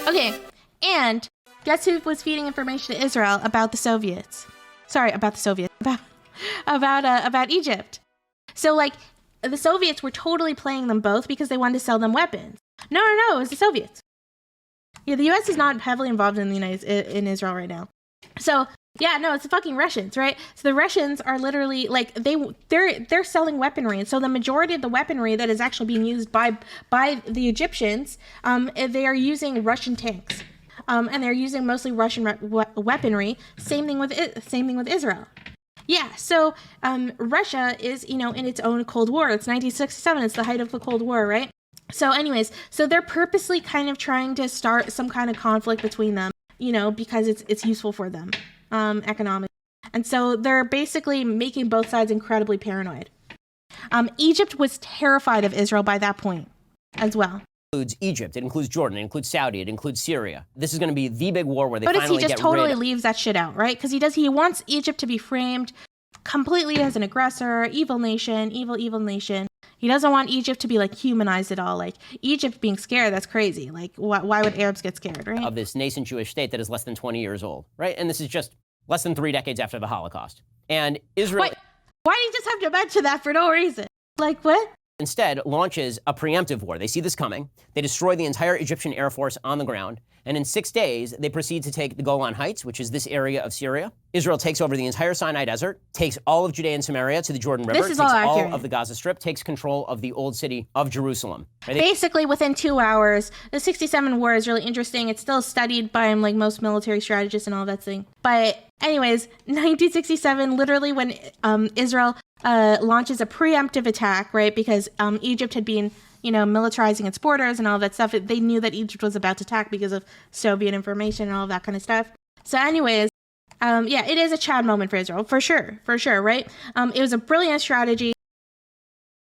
Speaker 2: Okay, and guess who was feeding information to Israel about the Soviets? Sorry, about the Soviets. About Egypt. So, like, the Soviets were totally playing them both because they wanted to sell them weapons. No, it was the Soviets. Yeah, the U.S. is not heavily involved in in Israel right now. So, yeah, no, it's the fucking Russians, right? So the Russians are literally like they're selling weaponry, and so the majority of the weaponry that is actually being used by the Egyptians, they are using Russian tanks, and they're using mostly Russian weaponry. Same thing with Israel. Yeah, so Russia is, in its own Cold War. It's 1967. It's the height of the Cold War, right? So anyways, so they're purposely kind of trying to start some kind of conflict between them, because it's useful for them economically. And so they're basically making both sides incredibly paranoid. Egypt was terrified of Israel by that point as well.
Speaker 1: It includes Egypt, it includes Jordan, it includes Saudi, it includes Syria. This is going to be the big war where they
Speaker 2: finally
Speaker 1: get rid of...
Speaker 2: But he just totally leaves that shit out, right? Because he wants Egypt to be framed completely as an aggressor, evil nation. He doesn't want Egypt to be like humanized at all. Like Egypt being scared, that's crazy. Like why would Arabs get scared, right?
Speaker 1: Of this nascent Jewish state that is less than 20 years old, right? And this is just less than 3 decades after the Holocaust. And Israel...
Speaker 2: Wait, why do you just have to mention that for no reason? Like what?
Speaker 1: Instead launches a preemptive war. They see this coming. They destroy the entire Egyptian Air Force on the ground. And in 6 days, they proceed to take the Golan Heights, which is this area of Syria. Israel takes over the entire Sinai Desert, takes all of Judea and Samaria to the Jordan River, takes all of the Gaza Strip, takes control of the old city of Jerusalem. Right?
Speaker 2: Basically, within 2 hours, the 67 war is really interesting. It's still studied by like most military strategists and all that thing. But anyways, 1967, literally when Israel launches a preemptive attack, right? Because Egypt had been militarizing its borders and all that stuff. They knew that Egypt was about to attack because of Soviet information and all that kind of stuff. So anyways, it is a Chad moment for Israel, for sure, right? It was a brilliant strategy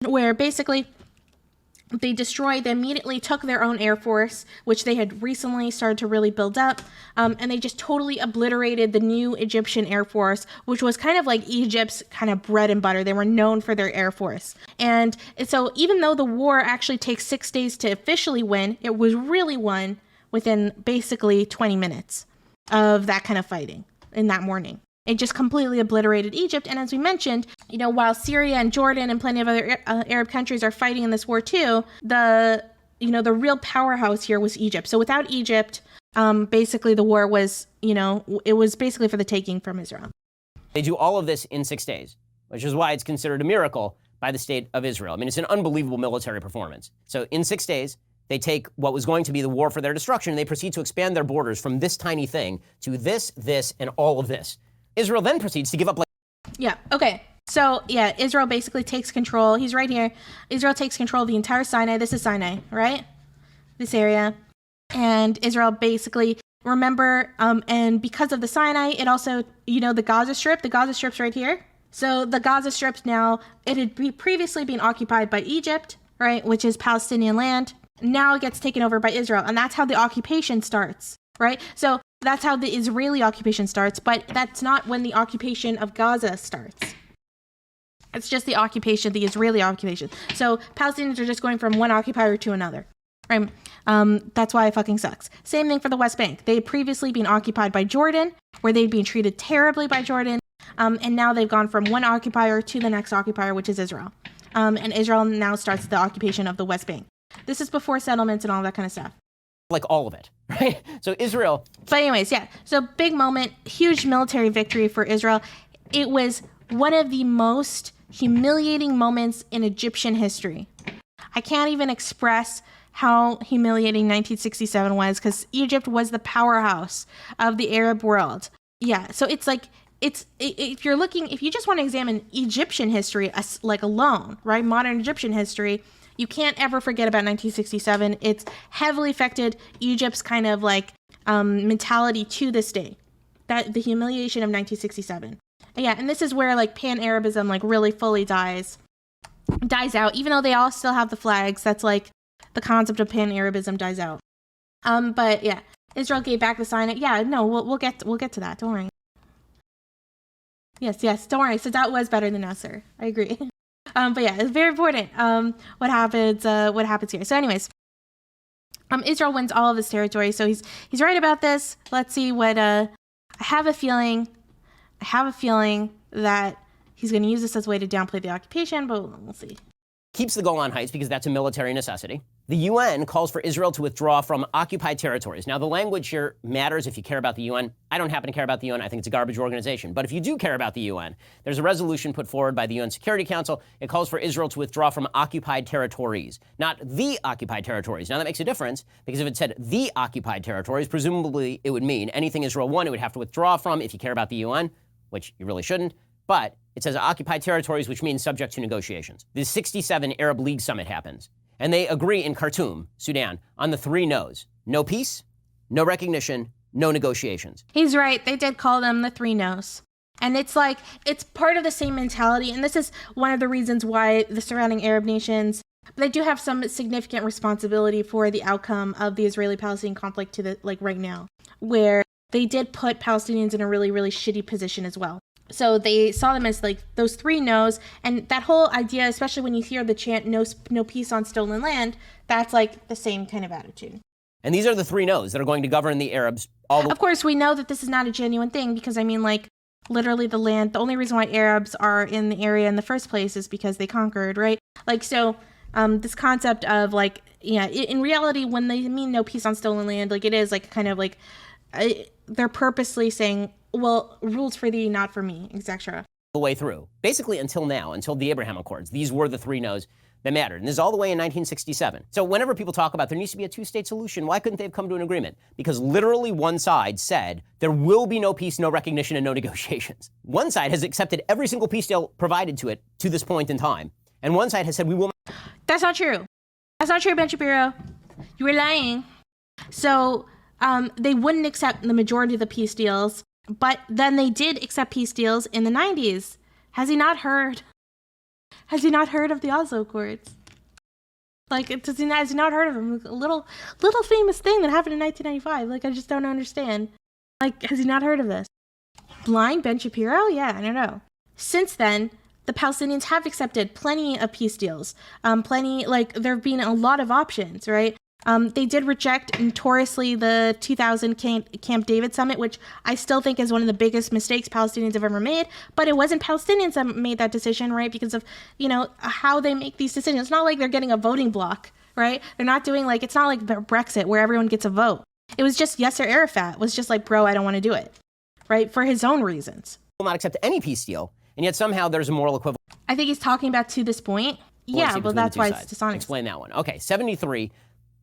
Speaker 2: where basically they immediately took their own air force, which they had recently started to really build up, and they just totally obliterated the new Egyptian Air Force, which was kind of like Egypt's kind of bread and butter. They were known for their air force. And so even though the war actually takes 6 days to officially win, it was really won within basically 20 minutes of that kind of fighting in that morning. It just completely obliterated Egypt. And as we mentioned, while Syria and Jordan and plenty of other Arab countries are fighting in this war too, the real powerhouse here was Egypt. So without Egypt, basically the war was, it was basically for the taking from Israel.
Speaker 1: They do all of this in 6 days, which is why it's considered a miracle by the state of Israel. I mean, it's an unbelievable military performance. So in 6 days, they take what was going to be the war for their destruction, and they proceed to expand their borders from this tiny thing to this, and all of this. Israel then proceeds to give up
Speaker 2: Yeah, okay. So, yeah, Israel basically takes control. He's right here. Israel takes control of the entire Sinai. This is Sinai, right? This area. And Israel basically, remember, and because of the Sinai, it also, the Gaza Strip's right here. So the Gaza Strip now, it had previously been occupied by Egypt, right, which is Palestinian land. Now it gets taken over by Israel, and that's how the occupation starts, right? So that's how the Israeli occupation starts, but that's not when the occupation of Gaza starts. It's just the occupation, the Israeli occupation. So Palestinians are just going from one occupier to another, right? That's why it fucking sucks. Same thing for the West Bank. They had previously been occupied by Jordan, where they'd been treated terribly by Jordan, and now they've gone from one occupier to the next occupier, which is Israel. And Israel now starts the occupation of the West Bank. This is before settlements and all that kind of stuff.
Speaker 1: Like all of it, right? So Israel.
Speaker 2: But anyways, yeah. So big moment, huge military victory for Israel. It was one of the most humiliating moments in Egyptian history. I can't even express how humiliating 1967 was, because Egypt was the powerhouse of the Arab world. Yeah, so it's like, if you just want to examine Egyptian history like alone, right? Modern Egyptian history, you can't ever forget about 1967. It's heavily affected Egypt's kind of like mentality to this day. That the humiliation of 1967. Yeah, and this is where like pan-Arabism like really fully dies out. Even though they all still have the flags, that's like the concept of pan-Arabism dies out. But yeah, Israel gave back the sign. Yeah, no, we'll get to that. Don't worry. Yes, don't worry. So that was better than Nasser. I agree. But yeah, it's very important. What happens here. So anyways, Israel wins all of his territory. So he's right about this. Let's see what, I have a feeling that he's going to use this as a way to downplay the occupation, but we'll see.
Speaker 1: Keeps the Golan Heights because that's a military necessity. The UN calls for Israel to withdraw from occupied territories. Now, the language here matters if you care about the UN. I don't happen to care about the UN. I think it's a garbage organization. But if you do care about the UN, there's a resolution put forward by the UN Security Council. It calls for Israel to withdraw from occupied territories, not the occupied territories. Now, that makes a difference because if it said the occupied territories, presumably it would mean anything Israel won, it would have to withdraw from if you care about the UN, which you really shouldn't. But it says occupied territories, which means subject to negotiations. The 67 Arab League summit happens, and they agree in Khartoum, Sudan, on the 3 no's. No peace, no recognition, no negotiations.
Speaker 2: He's right. They did call them the 3 no's. And it's like, it's part of the same mentality. And this is one of the reasons why the surrounding Arab nations, they do have some significant responsibility for the outcome of the Israeli-Palestinian conflict to the, like right now, where they did put Palestinians in a really, really shitty position as well. So they saw them as like those 3 no's, and that whole idea, especially when you hear the chant no peace on stolen land, that's like the same kind of attitude.
Speaker 1: And these are the 3 no's that are going to govern the Arabs all the
Speaker 2: Of course, we know that this is not a genuine thing because, I mean, like, literally the land, the only reason why Arabs are in the area in the first place is because they conquered, right? Like, so this concept of like, yeah, in reality, when they mean no peace on stolen land, like it is like kind of like they're purposely saying, well, rules for thee, not for me, etc.
Speaker 1: the way through. Basically until now, until the Abraham Accords, these were the 3 no's that mattered. And this is all the way in 1967. So whenever people talk about there needs to be a 2-state solution, why couldn't they have come to an agreement? Because literally one side said there will be no peace, no recognition, and no negotiations. One side has accepted every single peace deal provided to it to this point in time. And one side has said we will not.
Speaker 2: That's not true. That's not true, Ben Shapiro. You were lying. So they wouldn't accept the majority of the peace deals. But then they did accept peace deals in the 90s. Has he not heard? Has he not heard of the Oslo Accords? Like, has he not heard of them? A little famous thing that happened in 1995. Like, I just don't understand. Like, has he not heard of this? Blind Ben Shapiro? Yeah, I don't know. Since then, the Palestinians have accepted plenty of peace deals. There have been a lot of options, right? They did reject notoriously the 2000 Camp David summit, which I still think is one of the biggest mistakes Palestinians have ever made. But it wasn't Palestinians that made that decision, right? Because of, how they make these decisions. It's not like they're getting a voting block, right? They're not doing it's not like Brexit where everyone gets a vote. It was just Yasser Arafat was just like, bro, I don't want to do it, right? For his own reasons.
Speaker 1: Will not accept any peace deal, and yet somehow there's a moral equivalent.
Speaker 2: I think he's talking about to this point. Yeah, well, that's why it's dishonest.
Speaker 1: Explain that one. Okay, 73.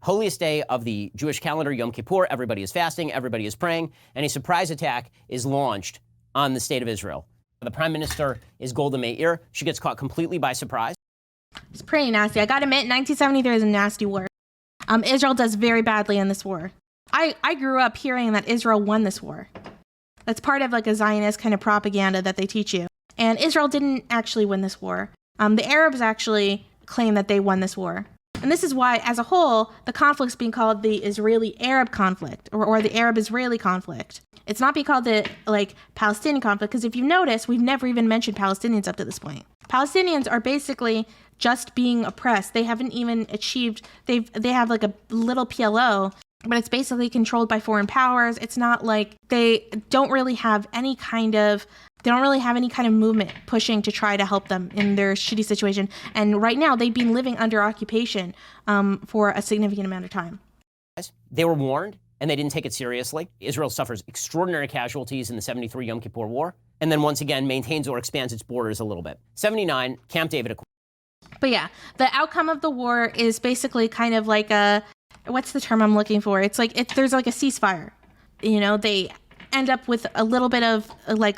Speaker 1: Holiest day of the Jewish calendar, Yom Kippur. Everybody is fasting, everybody is praying, and a surprise attack is launched on the state of Israel. The prime minister is Golda Meir. She gets caught completely by surprise.
Speaker 2: It's pretty nasty. I gotta admit, 1973 is a nasty war. Israel does very badly in this war. I grew up hearing that Israel won this war. That's part of a Zionist kind of propaganda that they teach you. And Israel didn't actually win this war. The Arabs actually claim that they won this war. And this is why, as a whole, the conflict's being called the Israeli-Arab conflict, or the Arab-Israeli conflict. It's not being called the, Palestinian conflict, because if you notice, we've never even mentioned Palestinians up to this point. Palestinians are basically just being oppressed. They haven't even achieved, they have like a little PLO, but it's basically controlled by foreign powers. It's not like they don't really have any kind of movement pushing to try to help them in their shitty situation. And right now, they've been living under occupation for a significant amount of time.
Speaker 1: They were warned, and they didn't take it seriously. Israel suffers extraordinary casualties in the 73 Yom Kippur War, and then once again maintains or expands its borders a little bit. 79, Camp David Accords.
Speaker 2: But yeah, the outcome of the war is basically kind of like what's the term I'm looking for? It's like, there's like a ceasefire. You know, they end up with a little bit of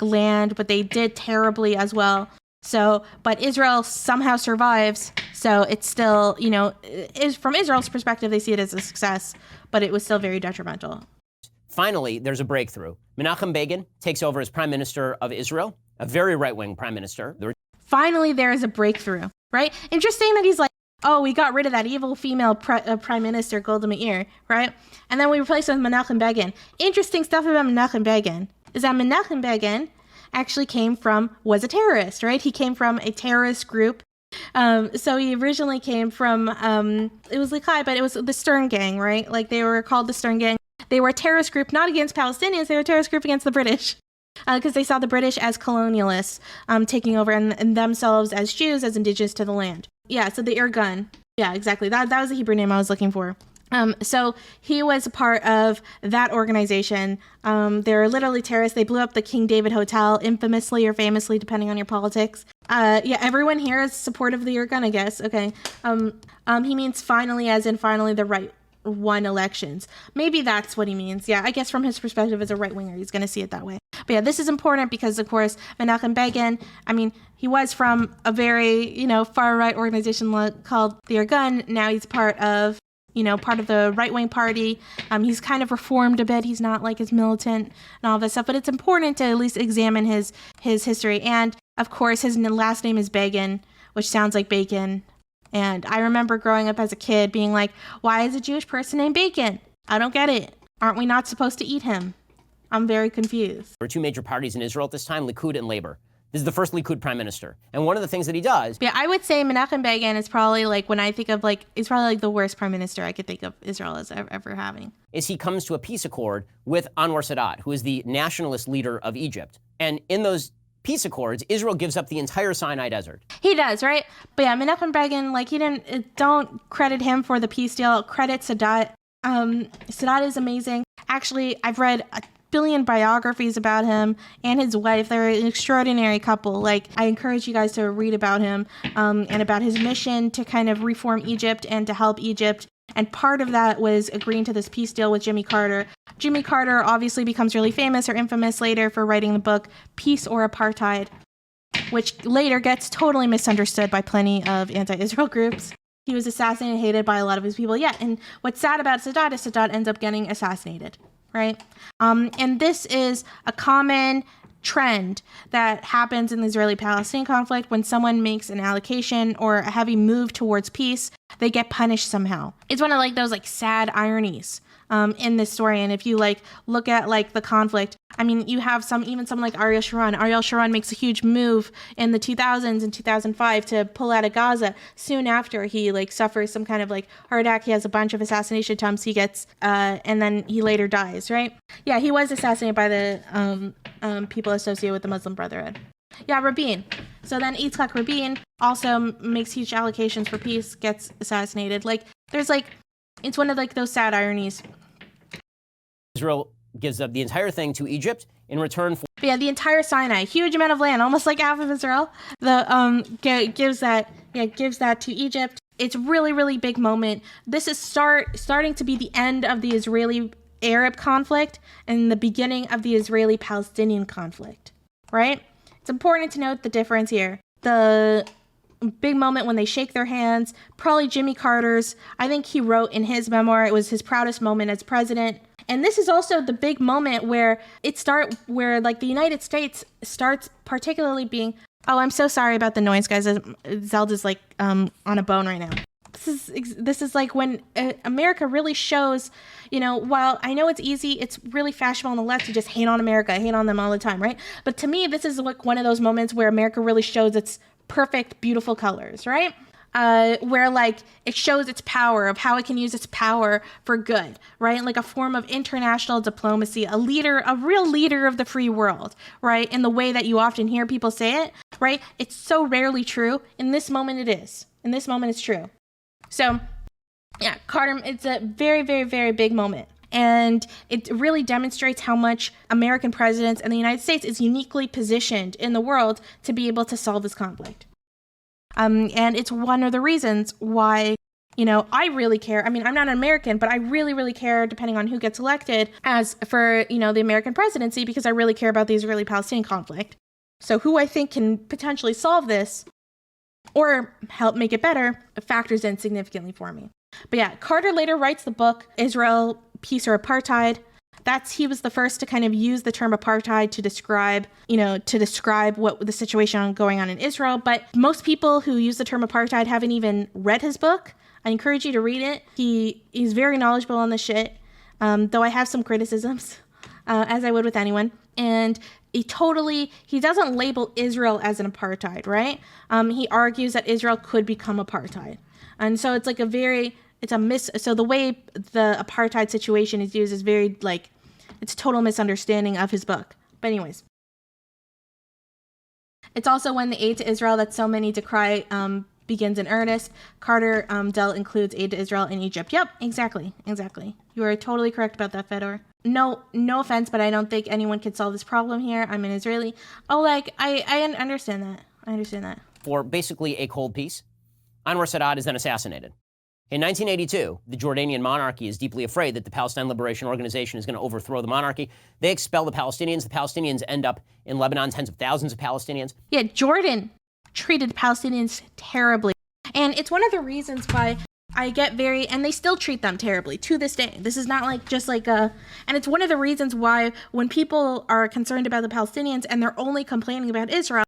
Speaker 2: land, but they did terribly as well. So, but Israel somehow survives. So it's still, from Israel's perspective, they see it as a success, but it was still very detrimental.
Speaker 1: Finally, there's a breakthrough. Menachem Begin takes over as prime minister of Israel, a very right-wing prime minister.
Speaker 2: Finally, there is a breakthrough, right? Interesting that he's like, oh, we got rid of that evil female prime minister, Golda Meir, right? And then we replaced it with Menachem Begin. Interesting stuff about Menachem Begin is that Menachem Begin actually was a terrorist, right? He came from a terrorist group. So he originally came from, it was Likai, but it was the Stern Gang, right? Like they were called the Stern Gang. They were a terrorist group, not against Palestinians, they were a terrorist group against the British. Because they saw the British as colonialists taking over and themselves as Jews, as indigenous to the land. Yeah, so the Irgun. Yeah, exactly. That was the Hebrew name I was looking for. So he was a part of that organization. They're literally terrorists. They blew up the King David Hotel, infamously or famously, depending on your politics. Yeah, everyone here is supportive of the Irgun, I guess. Okay. He means finally, as in finally the right won elections. Maybe that's what he means. Yeah, I guess from his perspective as a right-winger, he's going to see it that way. But yeah, this is important because, of course, Menachem Begin, he was from a very, far-right organization called the Irgun. Now he's part of the right-wing party. He's kind of reformed a bit. He's not like as militant and all this stuff. But it's important to at least examine his history. And, of course, his last name is Begin, which sounds like bacon. And I remember growing up as a kid being like, why is a Jewish person named Bacon? I don't get it. Aren't we not supposed to eat him? I'm very confused.
Speaker 1: There are two major parties in Israel at this time, Likud and Labor. This is the first Likud prime minister. And one of the things that he does...
Speaker 2: Yeah, I would say Menachem Begin is probably when I think of it's probably the worst prime minister I could think of Israel as ever having.
Speaker 1: Is he comes to a peace accord with Anwar Sadat, who is the nationalist leader of Egypt. And in those peace accords, Israel gives up the entire Sinai Desert.
Speaker 2: He does, right? But yeah, Menachem Begin, don't credit him for the peace deal. Credit Sadat. Sadat is amazing. Actually, I've read a billion biographies about him and his wife. They're an extraordinary couple. I encourage you guys to read about him and about his mission to kind of reform Egypt and to help Egypt. And part of that was agreeing to this peace deal with Jimmy Carter. Jimmy Carter obviously becomes really famous or infamous later for writing the book Peace or Apartheid, which later gets totally misunderstood by plenty of anti-Israel groups. He was assassinated and hated by a lot of his people. Yeah, and what's sad about Sadat is Sadat ends up getting assassinated, right? And this is a common trend that happens in the Israeli-Palestinian conflict. When someone makes an allocation or a heavy move towards peace, they get punished somehow. It's one of those sad ironies in this story. And if you look at the conflict, you have someone like Ariel Sharon. Ariel Sharon makes a huge move in the 2000s and 2005 to pull out of Gaza. Soon after, he suffers some kind of heart attack. He has a bunch of assassination attempts. He gets and then he later dies, right? Yeah, he was assassinated by the people associated with the Muslim Brotherhood. Yeah, Rabin. So then Yitzhak Rabin also makes huge allocations for peace, gets assassinated. It's one of those sad ironies.
Speaker 1: Israel gives up the entire thing to Egypt in return for...
Speaker 2: But yeah, the entire Sinai, huge amount of land, almost like half of Israel, gives that to Egypt. It's really, really big moment. This is starting to be the end of the Israeli-Arab conflict and the beginning of the Israeli-Palestinian conflict, right? It's important to note the difference here. The big moment when they shake their hands, probably Jimmy Carter's, I think he wrote in his memoir, it was his proudest moment as president. And this is also the big moment where the United States starts particularly being Oh, I'm so sorry about the noise, guys. Zelda's like on a bone right now. This is like when America really shows, while I know it's easy, it's really fashionable on the left to just hate on America, hate on them all the time, right? But to me, this is like one of those moments where America really shows its perfect, beautiful colors, right? Where like it shows its power of how it can use its power for good, right? Like a form of international diplomacy, a real leader of the free world, right? In the way that you often hear people say it, right? It's so rarely true. In this moment, it is. In this moment, it's true. So, yeah, Carter, it's a very, very, very big moment. And it really demonstrates how much American presidents and the United States is uniquely positioned in the world to be able to solve this conflict. And it's one of the reasons why, I really care. I mean, I'm not an American, but I really, really care, depending on who gets elected, as for, the American presidency, because I really care about the Israeli-Palestinian conflict. So who I think can potentially solve this or help make it better factors in significantly for me. But yeah, Carter later writes the book, Israel, Peace or Apartheid. He was the first to kind of use the term apartheid to describe what the situation going on in Israel. But most people who use the term apartheid haven't even read his book. I encourage you to read it. He's very knowledgeable on this shit, though I have some criticisms, as I would with anyone. And he doesn't label Israel as an apartheid, right? He argues that Israel could become apartheid. And so it's like so the way the apartheid situation is used is very it's a total misunderstanding of his book. But anyways, it's also when the aid to Israel that so many decry begins in earnest. Carter includes aid to Israel and Egypt. Yep, exactly. You are totally correct about that, Fedor. No offense, but I don't think anyone can solve this problem here. I'm an Israeli. Oh, I understand that. I understand that.
Speaker 1: For basically a cold peace, Anwar Sadat is then assassinated. In 1982, the Jordanian monarchy is deeply afraid that the Palestine Liberation Organization is going to overthrow the monarchy. They expel the Palestinians. The Palestinians end up in Lebanon, tens of thousands of Palestinians.
Speaker 2: Yeah, Jordan treated the Palestinians terribly. And it's one of the reasons why I get and they still treat them terribly to this day. This is not and it's one of the reasons why when people are concerned about the Palestinians and they're only complaining about Israel,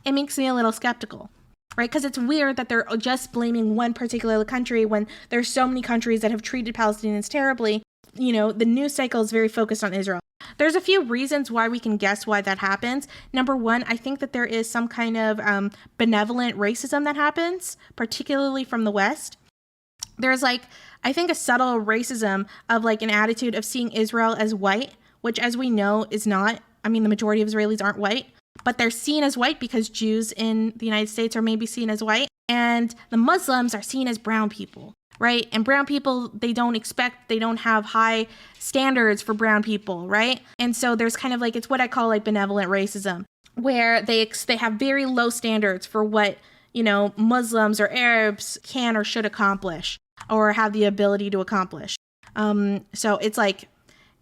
Speaker 2: it makes me a little skeptical. Right? Because it's weird that they're just blaming one particular country when there's so many countries that have treated Palestinians terribly. The news cycle is very focused on Israel. There's a few reasons why we can guess why that happens. Number one, I think that there is some kind of benevolent racism that happens, particularly from the West. There's I think a subtle racism of an attitude of seeing Israel as white, which as we know is not. I mean, the majority of Israelis aren't white. But they're seen as white because Jews in the United States are maybe seen as white. And the Muslims are seen as brown people, right? And brown people, they don't have high standards for brown people, right? And so there's kind of it's what I call benevolent racism, where they have very low standards for what, Muslims or Arabs can or should accomplish or have the ability to accomplish. So it's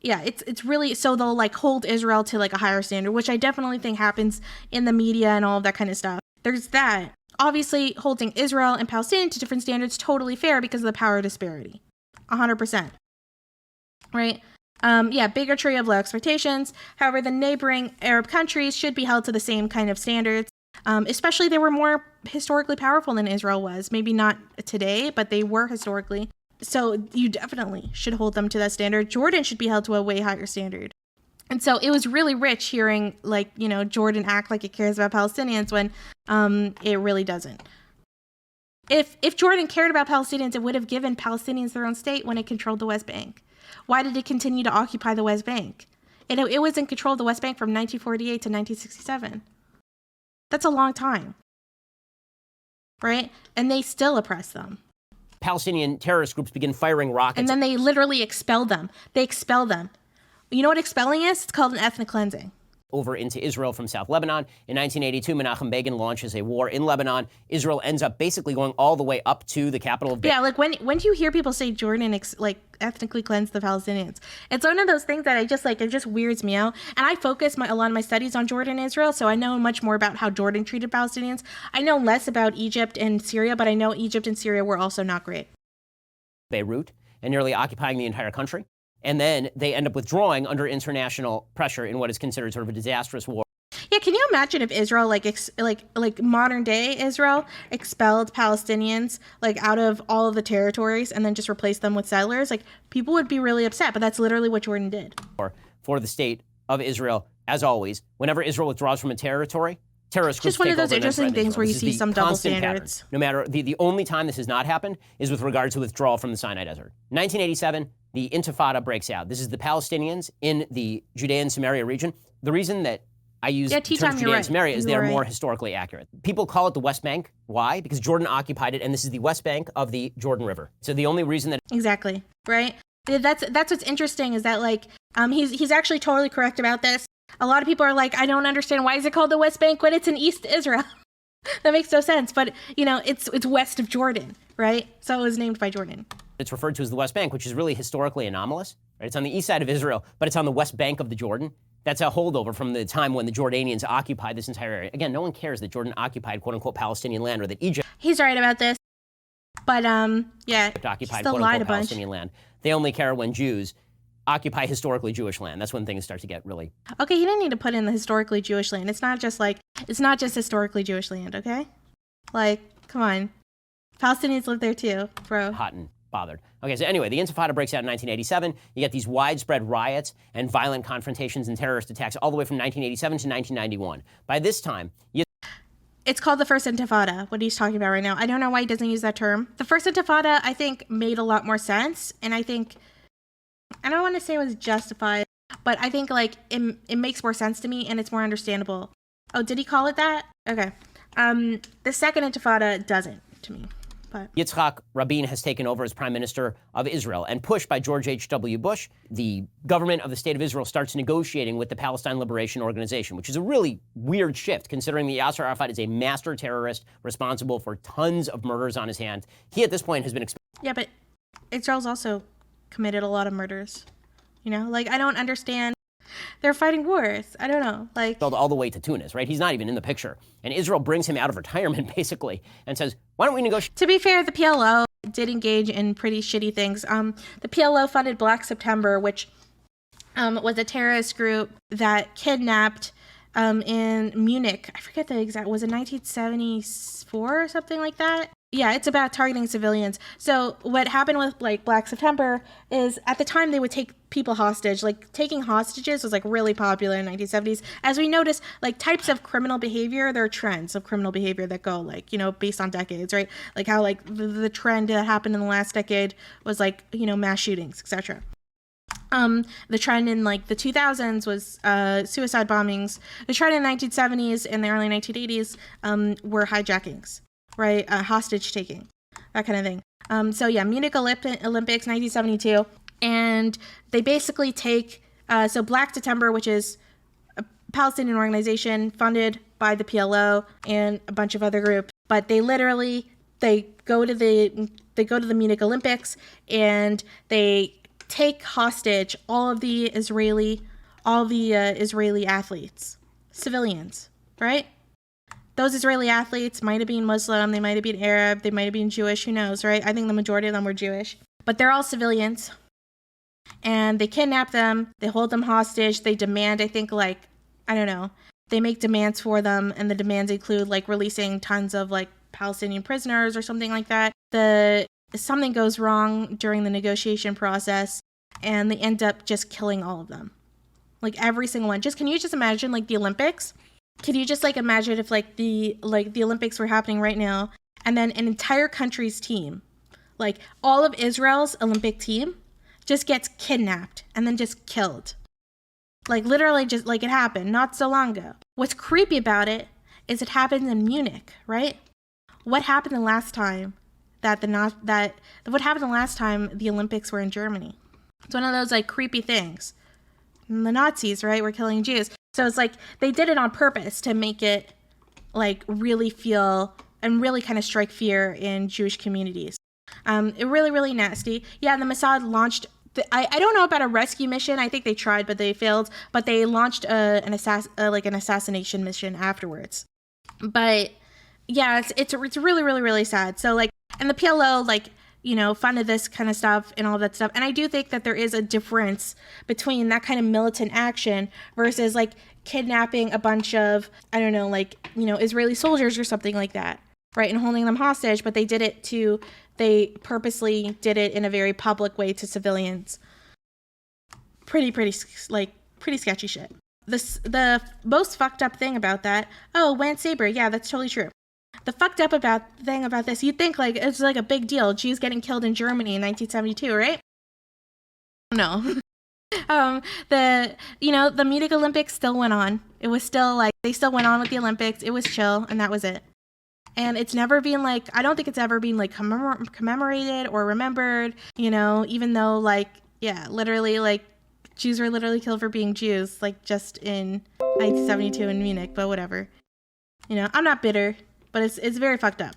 Speaker 2: yeah, it's really, so they'll hold Israel to a higher standard, which I definitely think happens in the media and all of that kind of stuff. There's that. Obviously, holding Israel and Palestine to different standards, totally fair because of the power disparity. 100%. Right? Bigotry of low expectations. However, the neighboring Arab countries should be held to the same kind of standards. Especially they were more historically powerful than Israel was. Maybe not today, but they were historically. So you definitely should hold them to that standard. Jordan should be held to a way higher standard. And so it was really rich hearing Jordan act like it cares about Palestinians when it really doesn't. If Jordan cared about Palestinians, it would have given Palestinians their own state when it controlled the West Bank. Why did it continue to occupy the West Bank? It was in control of the West Bank from 1948 to 1967. That's a long time. Right? And they still oppress them.
Speaker 1: Palestinian terrorist groups begin firing rockets.
Speaker 2: And then they literally expel them. They expel them. You know what expelling is? It's called an ethnic cleansing.
Speaker 1: Over into Israel from South Lebanon. In 1982, Menachem Begin launches a war in Lebanon. Israel ends up basically going all the way up to the capital of Beirut.
Speaker 2: Yeah, when do you hear people say Jordan ethnically cleansed the Palestinians? It's one of those things that it just weirds me out. And I focus a lot of my studies on Jordan and Israel, so I know much more about how Jordan treated Palestinians. I know less about Egypt and Syria, but I know Egypt and Syria were also not great.
Speaker 1: Beirut and nearly occupying the entire country. And then they end up withdrawing under international pressure in what is considered sort of a disastrous war.
Speaker 2: Yeah, can you imagine if Israel, like modern day Israel, expelled Palestinians like out of all of the territories and then just replaced them with settlers? Like, people would be really upset, but that's literally what Jordan did.
Speaker 1: For the state of Israel, as always, whenever Israel withdraws from a territory, terrorist groups
Speaker 2: Just one
Speaker 1: take
Speaker 2: of those
Speaker 1: over and then
Speaker 2: interesting
Speaker 1: threaten
Speaker 2: things
Speaker 1: Israel.
Speaker 2: where you
Speaker 1: This is
Speaker 2: see
Speaker 1: the
Speaker 2: some double
Speaker 1: constant pattern.
Speaker 2: standards.
Speaker 1: No matter the only time this has not happened is with regard to withdrawal from the Sinai Desert. 1987, the Intifada breaks out. This is the Palestinians in the Judea and Samaria region. The reason that I use the term Judea and Samaria is they're more historically accurate. People call it the West Bank. Why? Because Jordan occupied it, and this is the West Bank of the Jordan River. So the only reason that
Speaker 2: exactly right. That's what's interesting is that like he's actually totally correct about this. A lot of people are like, I don't understand why is it called the West Bank when it's in East Israel. That makes no sense. But it's west of Jordan, right? So it was named by Jordan.
Speaker 1: It's referred to as the West Bank, which is really historically anomalous. Right? It's on the east side of Israel, but it's on the West Bank of the Jordan. That's a holdover from the time when the Jordanians occupied this entire area. Again, no one cares that Jordan occupied quote-unquote Palestinian land or that Egypt
Speaker 2: He's right about this. But yeah,
Speaker 1: occupied
Speaker 2: still lied
Speaker 1: quote-unquote
Speaker 2: a bunch.
Speaker 1: Palestinian land. They only care when Jews occupy historically Jewish land. That's when things start to get really...
Speaker 2: Okay, he didn't need to put in the historically Jewish land. It's not just historically Jewish land, okay? Like, come on. Palestinians live there too, bro.
Speaker 1: hot and bothered. Okay, so anyway, the Intifada breaks out in 1987. You get these widespread riots and violent confrontations and terrorist attacks all the way from 1987 to 1991. By this time,
Speaker 2: it's called the First Intifada, what he's talking about right now. I don't know why he doesn't use that term. The First Intifada, I think, made a lot more sense, and I think... I don't want to say it was justified, but I think like it makes more sense to me and it's more understandable. Oh, did he call it that? Okay. The Second Intifada doesn't to me. But
Speaker 1: Yitzhak Rabin has taken over as Prime Minister of Israel, and pushed by George H.W. Bush, the government of the State of Israel starts negotiating with the Palestine Liberation Organization, which is a really weird shift considering that Yasser Arafat is a master terrorist responsible for tons of murders on his hands. He at this point has been
Speaker 2: yeah, but Israel's also committed a lot of murders. Like, I don't understand. They're fighting wars. I don't know. Like,
Speaker 1: all the way to Tunis, right? He's not even in the picture. And Israel brings him out of retirement, basically, and says, why don't we negotiate?
Speaker 2: To be fair, the PLO did engage in pretty shitty things. The PLO funded Black September, which was a terrorist group that kidnapped in Munich. I forget the exact, was it 1974 or something like that? Yeah, it's about targeting civilians. So what happened with like Black September is at the time they would take people hostage. Like taking hostages was like really popular in the 1970s. As we notice, like types of criminal behavior, there are trends of criminal behavior that go like, based on decades, right? Like how like the trend that happened in the last decade was like, mass shootings, etc. The trend in like the 2000s was suicide bombings. The trend in the 1970s and the early 1980s were hijackings. Right, hostage taking, that kind of thing. So yeah, Munich Olympics, 1972, and they basically take, so Black September, which is a Palestinian organization funded by the PLO and a bunch of other groups, but they go to the Munich Olympics and they take hostage all the Israeli athletes, civilians, right? Those Israeli athletes might have been Muslim, they might have been Arab, they might have been Jewish, who knows, right? I think the majority of them were Jewish. But they're all civilians. And they kidnap them, they hold them hostage, they demand, I think, like, I don't know, they make demands for them, and the demands include, like, releasing tons of, like, Palestinian prisoners or something like that. Something goes wrong during the negotiation process, and they end up just killing all of them. Like, every single one. Can you just imagine, like, the Olympics? Can you just like imagine if like the Olympics were happening right now and then an entire country's team, like all of Israel's Olympic team just gets kidnapped and then just killed. Like literally just like it happened not so long ago. What's creepy about it is it happened in Munich, right? What happened the last time what happened the last time the Olympics were in Germany? It's one of those like creepy things. And the Nazis, right, were killing Jews. So it's like they did it on purpose to make it like really feel and really kind of strike fear in Jewish communities. It really, really nasty. Yeah, the Mossad launched, I don't know about a rescue mission. I think they tried, but they failed. But they launched an assassination mission afterwards. But yeah, it's really, really, really sad. So like, and the PLO like funded this kind of stuff and all that stuff. And I do think that there is a difference between that kind of militant action versus like kidnapping a bunch of, I don't know, like, Israeli soldiers or something like that, right? And holding them hostage, but they purposely did it in a very public way to civilians. Pretty sketchy shit. The most fucked up thing about that, Went Saber, yeah, that's totally true. The fucked up thing about this, you'd think like it's like a big deal. Jews getting killed in Germany in 1972, right? No. The Munich Olympics still went on. It was still like, they still went on with the Olympics. It was chill, and that was it. And it's never been like, I don't think it's ever been like commemorated or remembered, even though like, yeah, literally like Jews were literally killed for being Jews, like just in 1972 in Munich, but whatever. I'm not bitter, but it's very fucked up.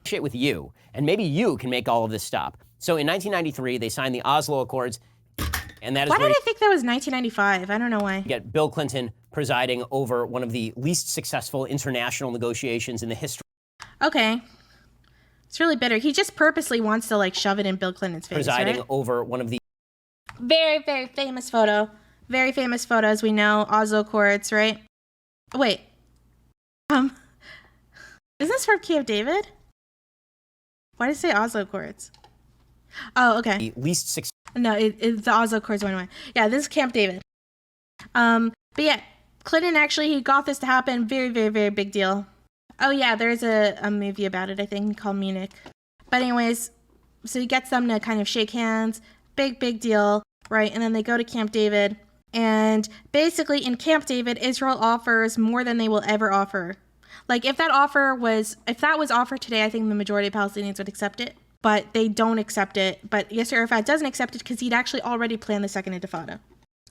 Speaker 1: Shit with you, and maybe you can make all of this stop. So in 1993, they signed the Oslo Accords, and that is
Speaker 2: why did I think that was 1995? I don't know why.
Speaker 1: You get Bill Clinton presiding over one of the least successful international negotiations in the history.
Speaker 2: Okay. It's really bitter. He just purposely wants to like shove it in Bill Clinton's face,
Speaker 1: presiding
Speaker 2: right?
Speaker 1: over one of the
Speaker 2: very, very famous photo. Very famous photo, as we know, Oslo Accords, right? Wait. Is this from Camp David? Why did it say Oslo Accords? Oh, okay.
Speaker 1: The least successful.
Speaker 2: No, it's the Oslo Accords went away. Yeah, this is Camp David. But yeah, Clinton actually, he got this to happen. Very, very, very big deal. Oh yeah, there's a movie about it, I think, called Munich. But anyways, so he gets them to kind of shake hands. Big, big deal, right? And then they go to Camp David. And basically in Camp David, Israel offers more than they will ever offer. Like if that was offered today, I think the majority of Palestinians would accept it. But they don't accept it. But Yasser Arafat doesn't accept it because he'd actually already planned the second Intifada.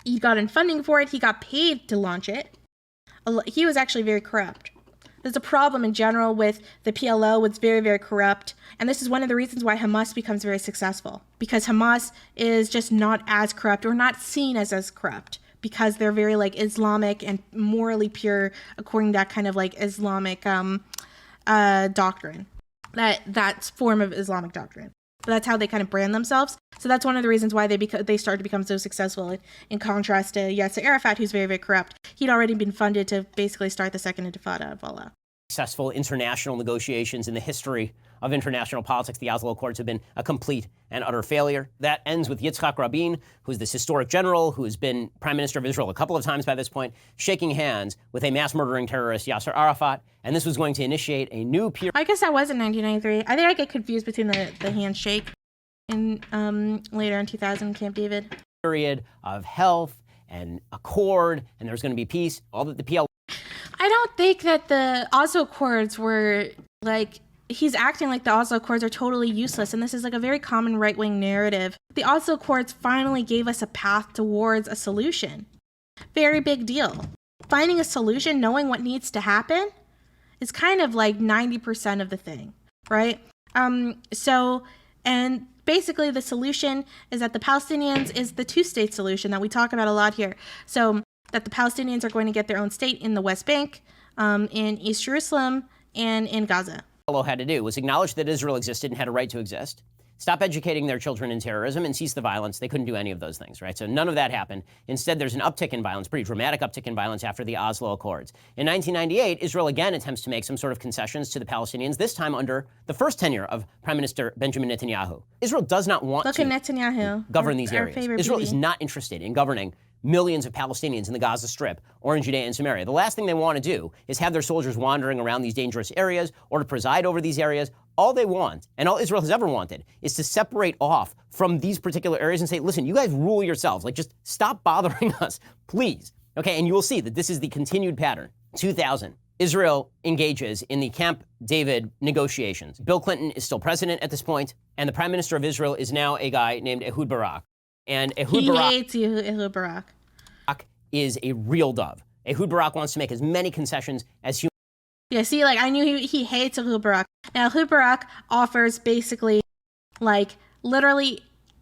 Speaker 2: He got in funding for it. He got paid to launch it. He was actually very corrupt. There's a problem in general with the PLO. It's very, very corrupt. And this is one of the reasons why Hamas becomes very successful. Because Hamas is just not as corrupt or not seen as corrupt. Because they're very like Islamic and morally pure according to that kind of like Islamic doctrine. That's form of Islamic doctrine. But that's how they kind of brand themselves. So that's one of the reasons why they started to become so successful in contrast to Yasser Arafat, who's very, very corrupt. He'd already been funded to basically start the second Intifada, voila.
Speaker 1: Successful international negotiations in the history of international politics. The Oslo Accords have been a complete and utter failure. That ends with Yitzhak Rabin, who's this historic general who has been prime minister of Israel a couple of times by this point, shaking hands with a mass murdering terrorist, Yasser Arafat. And this was going to initiate a new period.
Speaker 2: I guess that was in 1993. I think I get confused between the handshake and later in 2000, Camp David.
Speaker 1: Period of health and accord, and there's going to be peace. All that the PLO.
Speaker 2: I don't think that the Oslo Accords were like, he's acting like the Oslo Accords are totally useless, and this is like a very common right-wing narrative. The Oslo Accords finally gave us a path towards a solution. Very big deal. Finding a solution, knowing what needs to happen, is kind of like 90% of the thing, right? And basically the solution is that the Palestinians is the two-state solution that we talk about a lot here. So that the Palestinians are going to get their own state in the West Bank, in East Jerusalem, and in Gaza.
Speaker 1: All had to do was acknowledge that Israel existed and had a right to exist, stop educating their children in terrorism, and cease the violence. They couldn't do any of those things, right? So none of that happened. Instead, there's an uptick in violence, pretty dramatic uptick in violence after the Oslo Accords. In 1998, Israel again attempts to make some sort of concessions to the Palestinians, this time under the first tenure of Prime Minister Benjamin Netanyahu. Israel does not want to govern these areas. Israel is not interested in governing millions of Palestinians in the Gaza Strip or in Judea and Samaria. The last thing they want to do is have their soldiers wandering around these dangerous areas or to preside over these areas. All they want, and all Israel has ever wanted, is to separate off from these particular areas and say, listen, you guys rule yourselves. Like, just stop bothering us, please. Okay, and you will see that this is the continued pattern. 2000, Israel engages in the Camp David negotiations. Bill Clinton is still president at this point, and the prime minister of Israel is now a guy named Ehud Barak. And Ehud Barak
Speaker 2: hates Ehud Barak.
Speaker 1: Is a real dove. Ehud Barak wants to make as many concessions as human.
Speaker 2: Yeah, see, like, I knew he hates Ehud Barak. Now, Ehud Barak offers basically, like, literally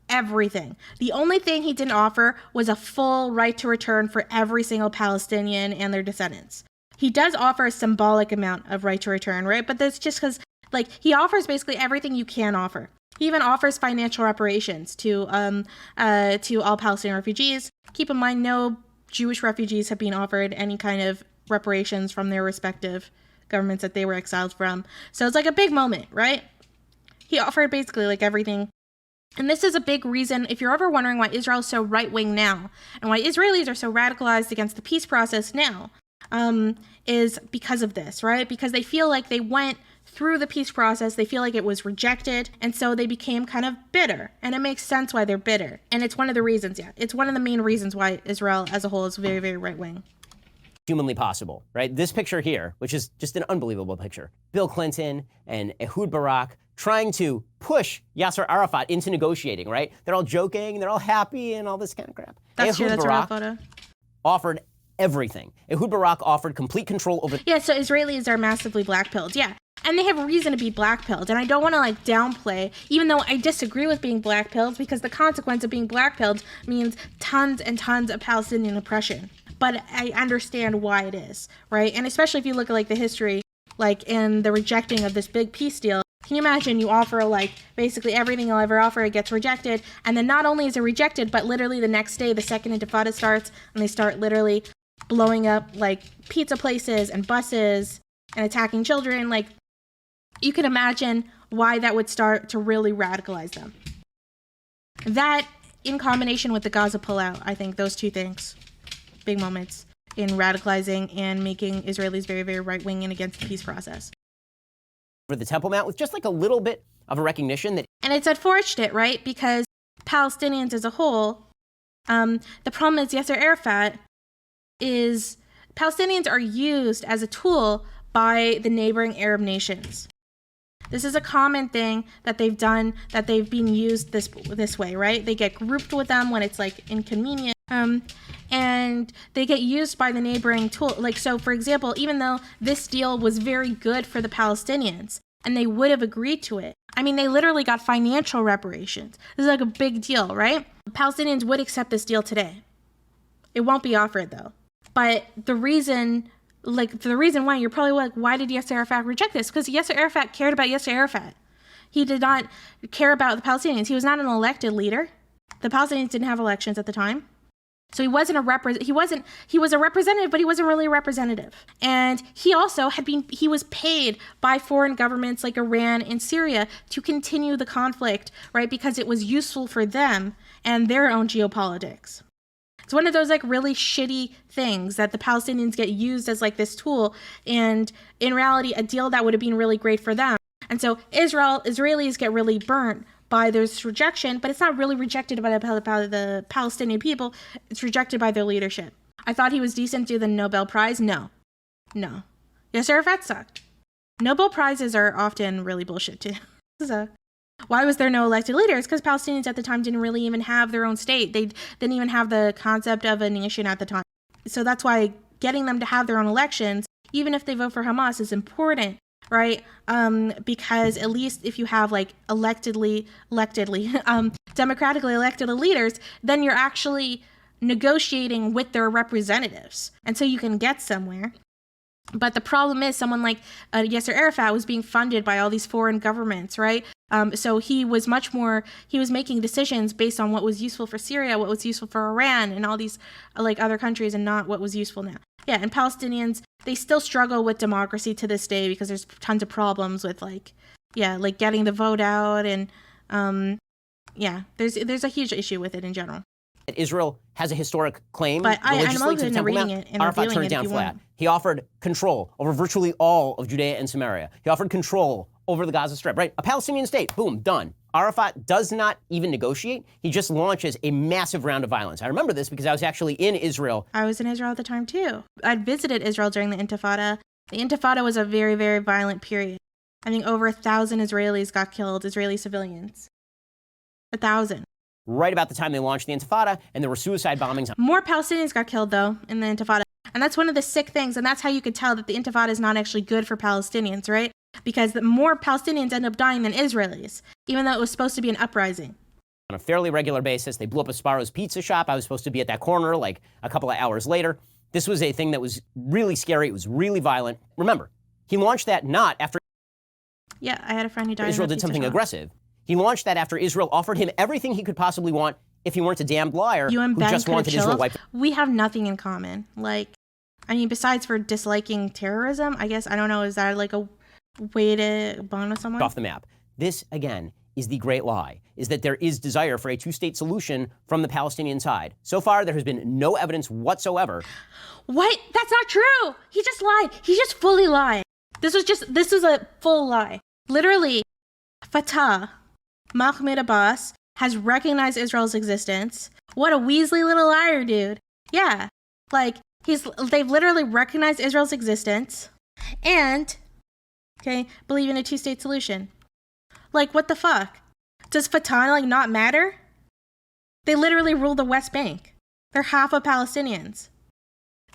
Speaker 2: everything. The only thing he didn't offer was a full right to return for every single Palestinian and their descendants. He does offer a symbolic amount of right to return, right? But that's just because Like, he offers basically everything you can offer. He even offers financial reparations to all Palestinian refugees. Keep in mind, no Jewish refugees have been offered any kind of reparations from their respective governments that they were exiled from. So it's like a big moment, right? He offered basically like everything. And this is a big reason, if you're ever wondering why Israel is so right-wing now, and why Israelis are so radicalized against the peace process now, is because of this, right? Because they feel like they went through the peace process, they feel like it was rejected, and so they became kind of bitter. And it makes sense why they're bitter. And it's one of the reasons, it's one of the main reasons why Israel as a whole is very, very right-wing.
Speaker 1: Humanly possible, right? This picture here, which is just an unbelievable picture. Bill Clinton and Ehud Barak trying to push Yasser Arafat into negotiating, right? They're all joking, they're all happy and all this kind of crap.
Speaker 2: That's true, that's a real photo.
Speaker 1: Offered everything. Ehud Barak offered complete control over...
Speaker 2: Yeah, so Israelis are massively black-pilled, yeah. And they have a reason to be black-pilled. And I don't want to, like, downplay, even though I disagree with being black-pilled, because the consequence of being black-pilled means tons and tons of Palestinian oppression. But I understand why it is, right? And especially if you look at, like, the history, like, in the rejecting of this big peace deal. Can you imagine you offer, like, basically everything you'll ever offer, it gets rejected. And then not only is it rejected, but literally the next day, the second Intifada starts, and they start literally blowing up, like, pizza places and buses and attacking children. Like, you can imagine why that would start to really radicalize them. That, in combination with the Gaza pullout, I think those two things, big moments in radicalizing and making Israelis very, very right-wing and against the peace process.
Speaker 1: For the Temple Mount with just like a little bit of a recognition that...
Speaker 2: And it's unfortunate, right? Because Palestinians as a whole, the problem is Yasser Arafat is... Palestinians are used as a tool by the neighboring Arab nations. This is a common thing that they've done, that they've been used this way, right? They get grouped with them when it's like inconvenient, and they get used by the neighboring tool. Like, so for example, even though this deal was very good for the Palestinians and they would have agreed to it, I mean, they literally got financial reparations. This is like a big deal, right? Palestinians would accept this deal today. It won't be offered though. But the reason why, you're probably like, why did Yasser Arafat reject this? Because Yasser Arafat cared about Yasser Arafat. He did not care about the Palestinians. He was not an elected leader. The Palestinians didn't have elections at the time. So he wasn't he was a representative, but he wasn't really a representative. And he also he was paid by foreign governments like Iran and Syria to continue the conflict, right? Because it was useful for them and their own geopolitics. It's one of those like really shitty things that the Palestinians get used as like this tool, and in reality, a deal that would have been really great for them. And so Israelis get really burnt by this rejection, but it's not really rejected by the Palestinian people. It's rejected by their leadership. I thought he was decent to the Nobel Prize. No. Yasser Arafat sucked. Nobel Prizes are often really bullshit too. So why was there no elected leaders? Because Palestinians at the time didn't really even have their own state. They didn't even have the concept of a nation at the time. So that's why getting them to have their own elections, even if they vote for Hamas, is important, right? Because at least if you have like democratically elected leaders, then you're actually negotiating with their representatives. And so you can get somewhere. But the problem is someone like Yasser Arafat was being funded by all these foreign governments, right? So he was making decisions based on what was useful for Syria, what was useful for Iran and all these like other countries, and not what was useful now. Yeah, and Palestinians, they still struggle with democracy to this day because there's tons of problems with like getting the vote out, and there's a huge issue with it in general.
Speaker 1: Israel has a historic claim
Speaker 2: but
Speaker 1: religiously to the Temple Mount. Arafat turned it down flat. He offered control over virtually all of Judea and Samaria. He offered control over the Gaza Strip, right? A Palestinian state, boom, done. Arafat does not even negotiate. He just launches a massive round of violence. I remember this because I was actually in Israel.
Speaker 2: I was in Israel at the time too. I'd visited Israel during the Intifada. The Intifada was a very, very violent period. I think over 1,000 Israelis got killed, Israeli civilians. 1,000.
Speaker 1: Right about the time they launched the Intifada, and there were suicide bombings.
Speaker 2: More Palestinians got killed, though, in the Intifada. And that's one of the sick things, and that's how you could tell that the Intifada is not actually good for Palestinians, right? Because the more Palestinians end up dying than Israelis, even though it was supposed to be an uprising.
Speaker 1: On a fairly regular basis, they blew up a Sparrow's pizza shop. I was supposed to be at that corner like a couple of hours later. This was a thing that was really scary. It was really violent. Remember, he launched that not after...
Speaker 2: Yeah, I had a friend who died.
Speaker 1: Israel did something aggressive. He launched that after Israel offered him everything he could possibly want if he weren't a damned liar
Speaker 2: you and
Speaker 1: who
Speaker 2: Ben
Speaker 1: just wanted Israel wiped.
Speaker 2: We have nothing in common. Like, I mean, besides for disliking terrorism, I guess, I don't know, is that like a way to bond with someone?
Speaker 1: Off the map. This, again, is the great lie, is that there is desire for a two-state solution from the Palestinian side. So far, there has been no evidence whatsoever.
Speaker 2: What? That's not true. He just lied. He just fully lied. This was a full lie. Literally, Fatah, Mahmoud Abbas, has recognized Israel's existence. What a Weasley little liar, dude. Yeah. Like, they've literally recognized Israel's existence and, okay, believe in a two-state solution. Like, what the fuck? Does Fatah, like, not matter? They literally rule the West Bank. They're half of Palestinians.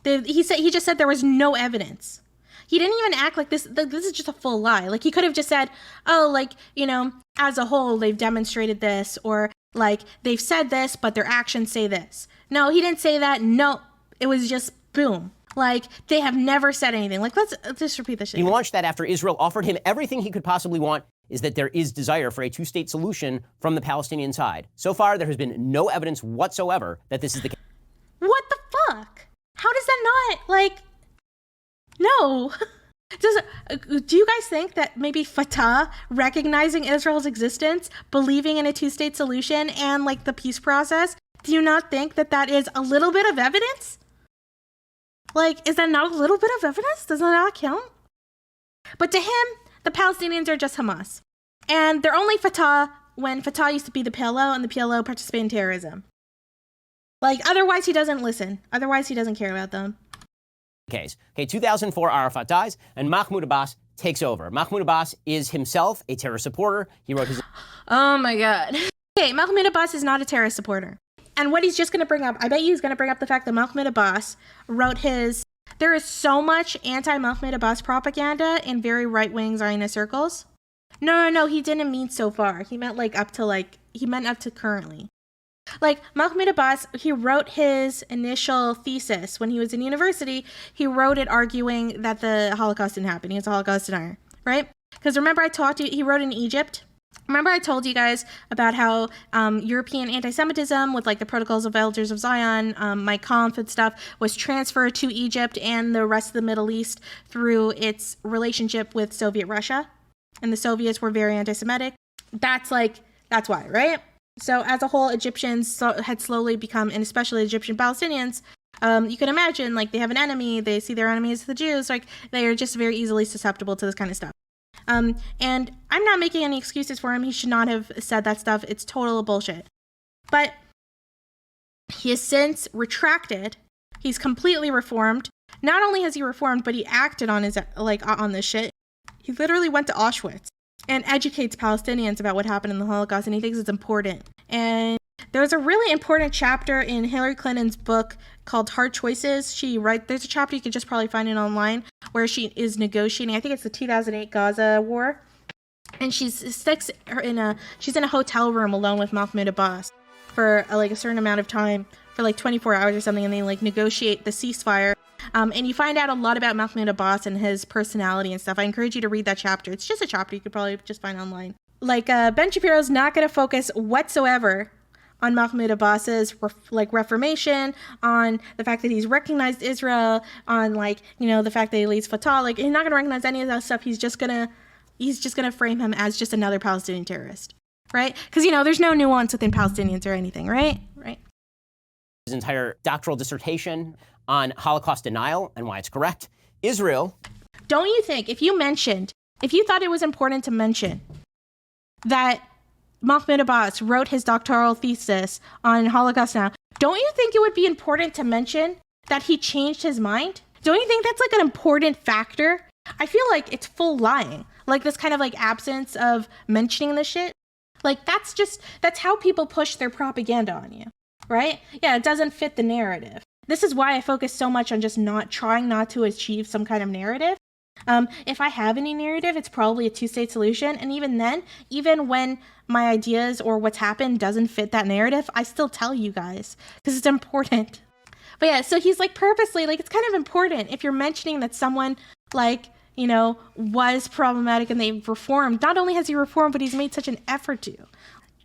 Speaker 2: He just said there was no evidence. He didn't even act like this is just a full lie. Like, he could have just said, oh, like, you know, as a whole, they've demonstrated this, or like, they've said this, but their actions say this. No, he didn't say that. No, it was just boom. Like, they have never said anything. Like, let's just repeat this shit.
Speaker 1: He launched that after Israel offered him everything he could possibly want, is that there is desire for a two-state solution from the Palestinian side. So far, there has been no evidence whatsoever that this is the case.
Speaker 2: What the fuck? How does that not, like, no. Do you guys think that maybe Fatah recognizing Israel's existence, believing in a two-state solution, and, like, the peace process, do you not think that that is a little bit of evidence? Like, is that not a little bit of evidence? Does that not count? But to him, the Palestinians are just Hamas. And they're only Fatah when Fatah used to be the PLO and the PLO participated in terrorism. Like, otherwise he doesn't listen. Otherwise he doesn't care about them.
Speaker 1: Case. Okay, 2004, Arafat dies, and Mahmoud Abbas takes over. Mahmoud Abbas is himself a terror supporter. He wrote his...
Speaker 2: Oh my God. Okay, Mahmoud Abbas is not a terrorist supporter. And what he's just going to bring up, I bet he's going to bring up the fact that Mahmoud Abbas wrote his... There is so much anti-Mahmoud Abbas propaganda in very right-wing Zionist circles. No, he didn't mean so far. He meant up to currently. Like, Mahmoud Abbas, he wrote his initial thesis when he was in university. He wrote it arguing that the Holocaust didn't happen. He was a Holocaust denier, right? Because remember I talked to you, he wrote in Egypt. Remember I told you guys about how European anti-Semitism with, like, the Protocols of Elders of Zion, my Kampf and stuff, was transferred to Egypt and the rest of the Middle East through its relationship with Soviet Russia. And the Soviets were very anti-Semitic. That's why, right? So as a whole, Egyptians had slowly become, and especially Egyptian Palestinians, you can imagine, like, they have an enemy, they see their enemy as the Jews, like, they are just very easily susceptible to this kind of stuff. And I'm not making any excuses for him. He should not have said that stuff. It's total bullshit. But he has since retracted. He's completely reformed. Not only has he reformed, but he acted on on this shit. He literally went to Auschwitz and educates Palestinians about what happened in the Holocaust, and he thinks it's important. And there's a really important chapter in Hillary Clinton's book called Hard Choices. There's a chapter, you could just probably find it online, where she is negotiating, I think it's the 2008 Gaza War, and she's in a hotel room alone with Mahmoud Abbas for a certain amount of time, for 24 hours or something, and they negotiate the ceasefire. And you find out a lot about Mahmoud Abbas and his personality and stuff. I encourage you to read that chapter. It's just a chapter you could probably just find online. Ben Shapiro's not going to focus whatsoever on Mahmoud Abbas's reformation, on the fact that he's recognized Israel, on the fact that he leads Fatah. He's not going to recognize any of that stuff. He's just going to frame him as just another Palestinian terrorist, right? Because there's no nuance within Palestinians or anything, right?
Speaker 1: His entire doctoral dissertation on Holocaust denial and why it's correct. Israel.
Speaker 2: Don't you think, if you thought it was important to mention that Mahmoud Abbas wrote his doctoral thesis on Holocaust denial, don't you think it would be important to mention that he changed his mind? Don't you think that's an important factor? I feel like it's full lying. This kind of absence of mentioning this shit. That's how people push their propaganda on you, right? Yeah, it doesn't fit the narrative. This is why I focus so much on just trying not to achieve some kind of narrative. If I have any narrative, it's probably a two-state solution. And even then, even when my ideas or what's happened doesn't fit that narrative, I still tell you guys because it's important. But yeah, so he's purposely, it's kind of important if you're mentioning that someone was problematic and they've reformed. Not only has he reformed, but he's made such an effort to.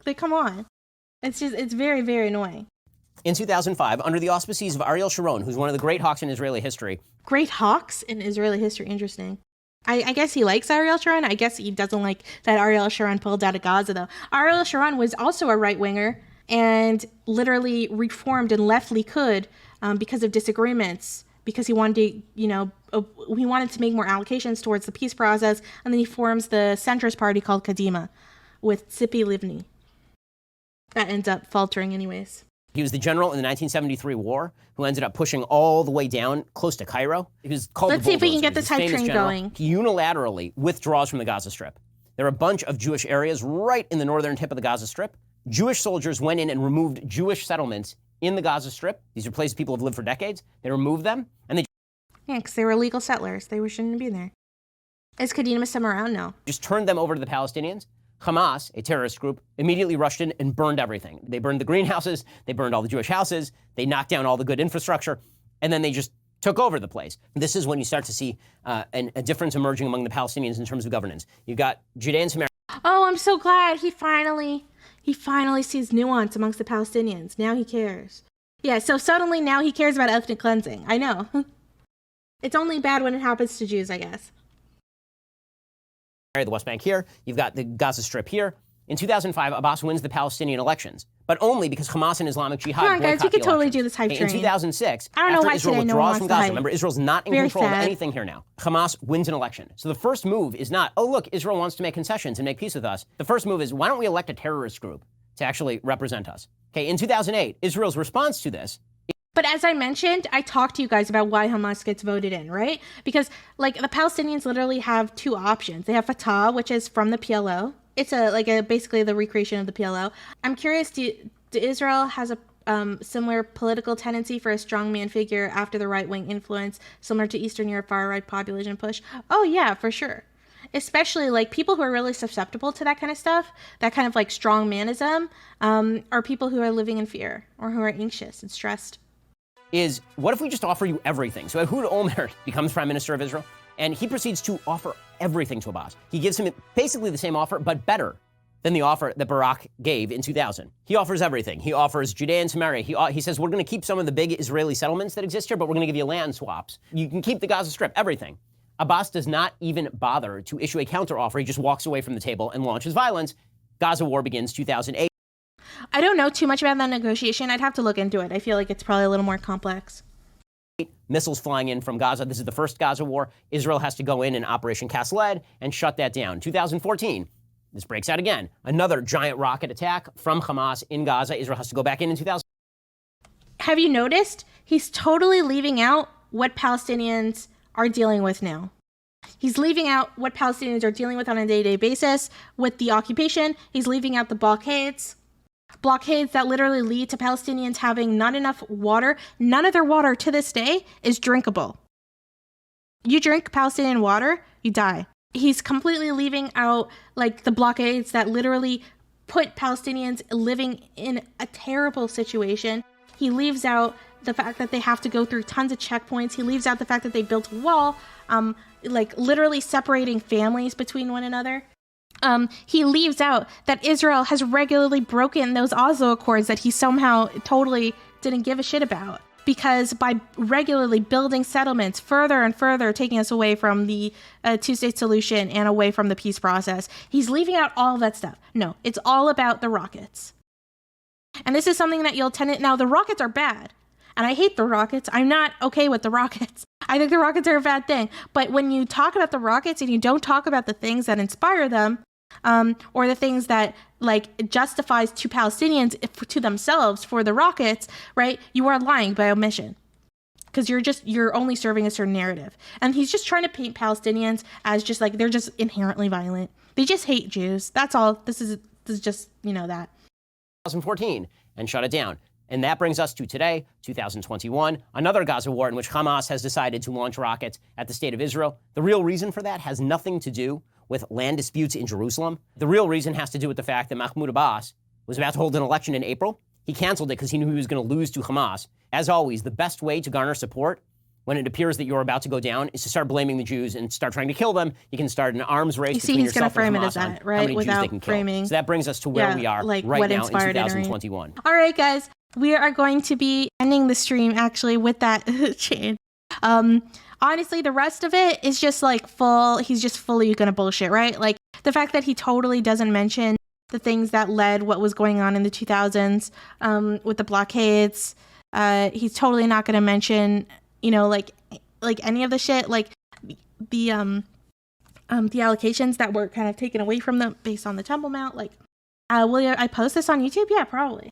Speaker 2: Like, come on. It's very, very annoying.
Speaker 1: In 2005, under the auspices of Ariel Sharon, who's one of the great hawks in Israeli history.
Speaker 2: Great hawks in Israeli history, interesting. I guess he likes Ariel Sharon. I guess he doesn't like that Ariel Sharon pulled out of Gaza, though. Ariel Sharon was also a right-winger and literally reformed and left Likud because of disagreements, because he wanted to, he wanted to make more allocations towards the peace process, and then he forms the centrist party called Kadima with Tzipi Livni. That ends up faltering anyways.
Speaker 1: He was the general in the 1973 war who ended up pushing all the way down close to Cairo. He was called
Speaker 2: Let's
Speaker 1: the
Speaker 2: see if we can
Speaker 1: bulldozer.
Speaker 2: get this
Speaker 1: He's a
Speaker 2: hype
Speaker 1: famous
Speaker 2: train
Speaker 1: general.
Speaker 2: going.
Speaker 1: He unilaterally withdraws from the Gaza Strip. There are a bunch of Jewish areas right in the northern tip of the Gaza Strip. Jewish soldiers went in and removed Jewish settlements in the Gaza Strip. These are places people have lived for decades. They removed them, and they
Speaker 2: because they were illegal settlers. They shouldn't be there. Is Kadima still around? No.
Speaker 1: just turned them over to the Palestinians. Hamas, a terrorist group, immediately rushed in and burned everything. They burned the greenhouses, they burned all the Jewish houses, they knocked down all the good infrastructure, and then they just took over the place. This is when you start to see a difference emerging among the Palestinians in terms of governance. You've got Judea and Samaria.
Speaker 2: Oh, I'm so glad he finally sees nuance amongst the Palestinians. Now he cares. Yeah, so suddenly now he cares about ethnic cleansing. I know. It's only bad when it happens to Jews, I guess.
Speaker 1: The West Bank here, you've got the Gaza Strip here. In 2005, Abbas wins the Palestinian elections, but only because Hamas and Islamic Jihad
Speaker 2: Come on, guys, we
Speaker 1: boycott
Speaker 2: could
Speaker 1: the
Speaker 2: totally
Speaker 1: elections.
Speaker 2: do this hype
Speaker 1: In
Speaker 2: train.
Speaker 1: 2006,
Speaker 2: I don't know
Speaker 1: after
Speaker 2: why
Speaker 1: Israel
Speaker 2: today no one
Speaker 1: withdraws
Speaker 2: wants
Speaker 1: from
Speaker 2: the
Speaker 1: Gaza,
Speaker 2: hype.
Speaker 1: remember, Israel's not in
Speaker 2: Very
Speaker 1: control of
Speaker 2: sad.
Speaker 1: anything here now. Hamas wins an election. So the first move is not, oh, look, Israel wants to make concessions and make peace with us. The first move is, why don't we elect a terrorist group to actually represent us? Okay, in 2008, Israel's response to this.
Speaker 2: But as I mentioned, I talked to you guys about why Hamas gets voted in, right? Because, the Palestinians literally have two options. They have Fatah, which is from the PLO. It's basically the recreation of the PLO. I'm curious, do Israel has a similar political tendency for a strongman figure after the right-wing influence, similar to Eastern Europe far-right population push? Oh, yeah, for sure. Especially, people who are really susceptible to that kind of stuff, that kind of, strongmanism, are people who are living in fear or who are anxious and stressed.
Speaker 1: Is what if we just offer you everything? So Ehud Olmert becomes prime minister of Israel, and he proceeds to offer everything to Abbas. He gives him basically the same offer, but better than the offer that Barak gave in 2000. He offers everything. He offers Judea and Samaria. He says, we're going to keep some of the big Israeli settlements that exist here, but we're going to give you land swaps. You can keep the Gaza Strip, everything. Abbas does not even bother to issue a counteroffer. He just walks away from the table and launches violence. Gaza war begins 2008.
Speaker 2: I don't know too much about that negotiation. I'd have to look into it. I feel like it's probably a little more complex.
Speaker 1: Missiles flying in from Gaza. This is the first Gaza war. Israel has to go in Operation Cast Lead and shut that down. 2014, this breaks out again. Another giant rocket attack from Hamas in Gaza. Israel has to go back in 2000.
Speaker 2: Have you noticed? He's totally leaving out what Palestinians are dealing with now. He's leaving out what Palestinians are dealing with on a day-to-day basis with the occupation. He's leaving out the blockades that literally lead to Palestinians having not enough water. None of their water to this day is drinkable. You drink Palestinian water, you die. He's completely leaving out the blockades that literally put Palestinians living in a terrible situation. He leaves out the fact that they have to go through tons of checkpoints. He leaves out the fact that they built a wall, literally separating families between one another. He leaves out that Israel has regularly broken those Oslo Accords that he somehow totally didn't give a shit about. Because by regularly building settlements further and further, taking us away from the two-state solution and away from the peace process, he's leaving out all of that stuff. No, it's all about the rockets. And this is something that you'll tend to... Now, the rockets are bad. And I hate the rockets. I'm not okay with the rockets. I think the rockets are a bad thing. But when you talk about the rockets and you don't talk about the things that inspire them, or the things that justifies to Palestinians to themselves for the rockets, right? You are lying by omission. Because you're only serving a certain narrative. And he's just trying to paint Palestinians as just they're just inherently violent. They just hate Jews. That's all. This is just, that.
Speaker 1: 2014 and shut it down. And that brings us to today, 2021, another Gaza war in which Hamas has decided to launch rockets at the state of Israel. The real reason for that has nothing to do with land disputes in Jerusalem. The real reason has to do with the fact that Mahmoud Abbas was about to hold an election in April. He canceled it because he knew he was going to lose to Hamas. As always, the best way to garner support when it appears that you're about to go down is to start blaming the Jews and start trying to kill them. You can start an arms race between
Speaker 2: he's going to
Speaker 1: yourself
Speaker 2: frame
Speaker 1: and
Speaker 2: it as
Speaker 1: Hamas on
Speaker 2: that,
Speaker 1: how
Speaker 2: right?
Speaker 1: many Jews
Speaker 2: Without
Speaker 1: they can kill.
Speaker 2: framing.
Speaker 1: So that brings us to where we are
Speaker 2: like
Speaker 1: right
Speaker 2: what
Speaker 1: now in
Speaker 2: inspired it, right?
Speaker 1: 2021.
Speaker 2: All right, guys, we are going to be ending the stream actually with that chain. Honestly, the rest of it is just like he's just fully gonna bullshit, right? Like the fact that he totally doesn't mention the things that led what was going on in the 2000s with the blockades. He's totally not gonna mention, like any of the shit, like the allocations that were kind of taken away from them based on the Temple Mount. Like, will I post this on YouTube? Yeah, probably.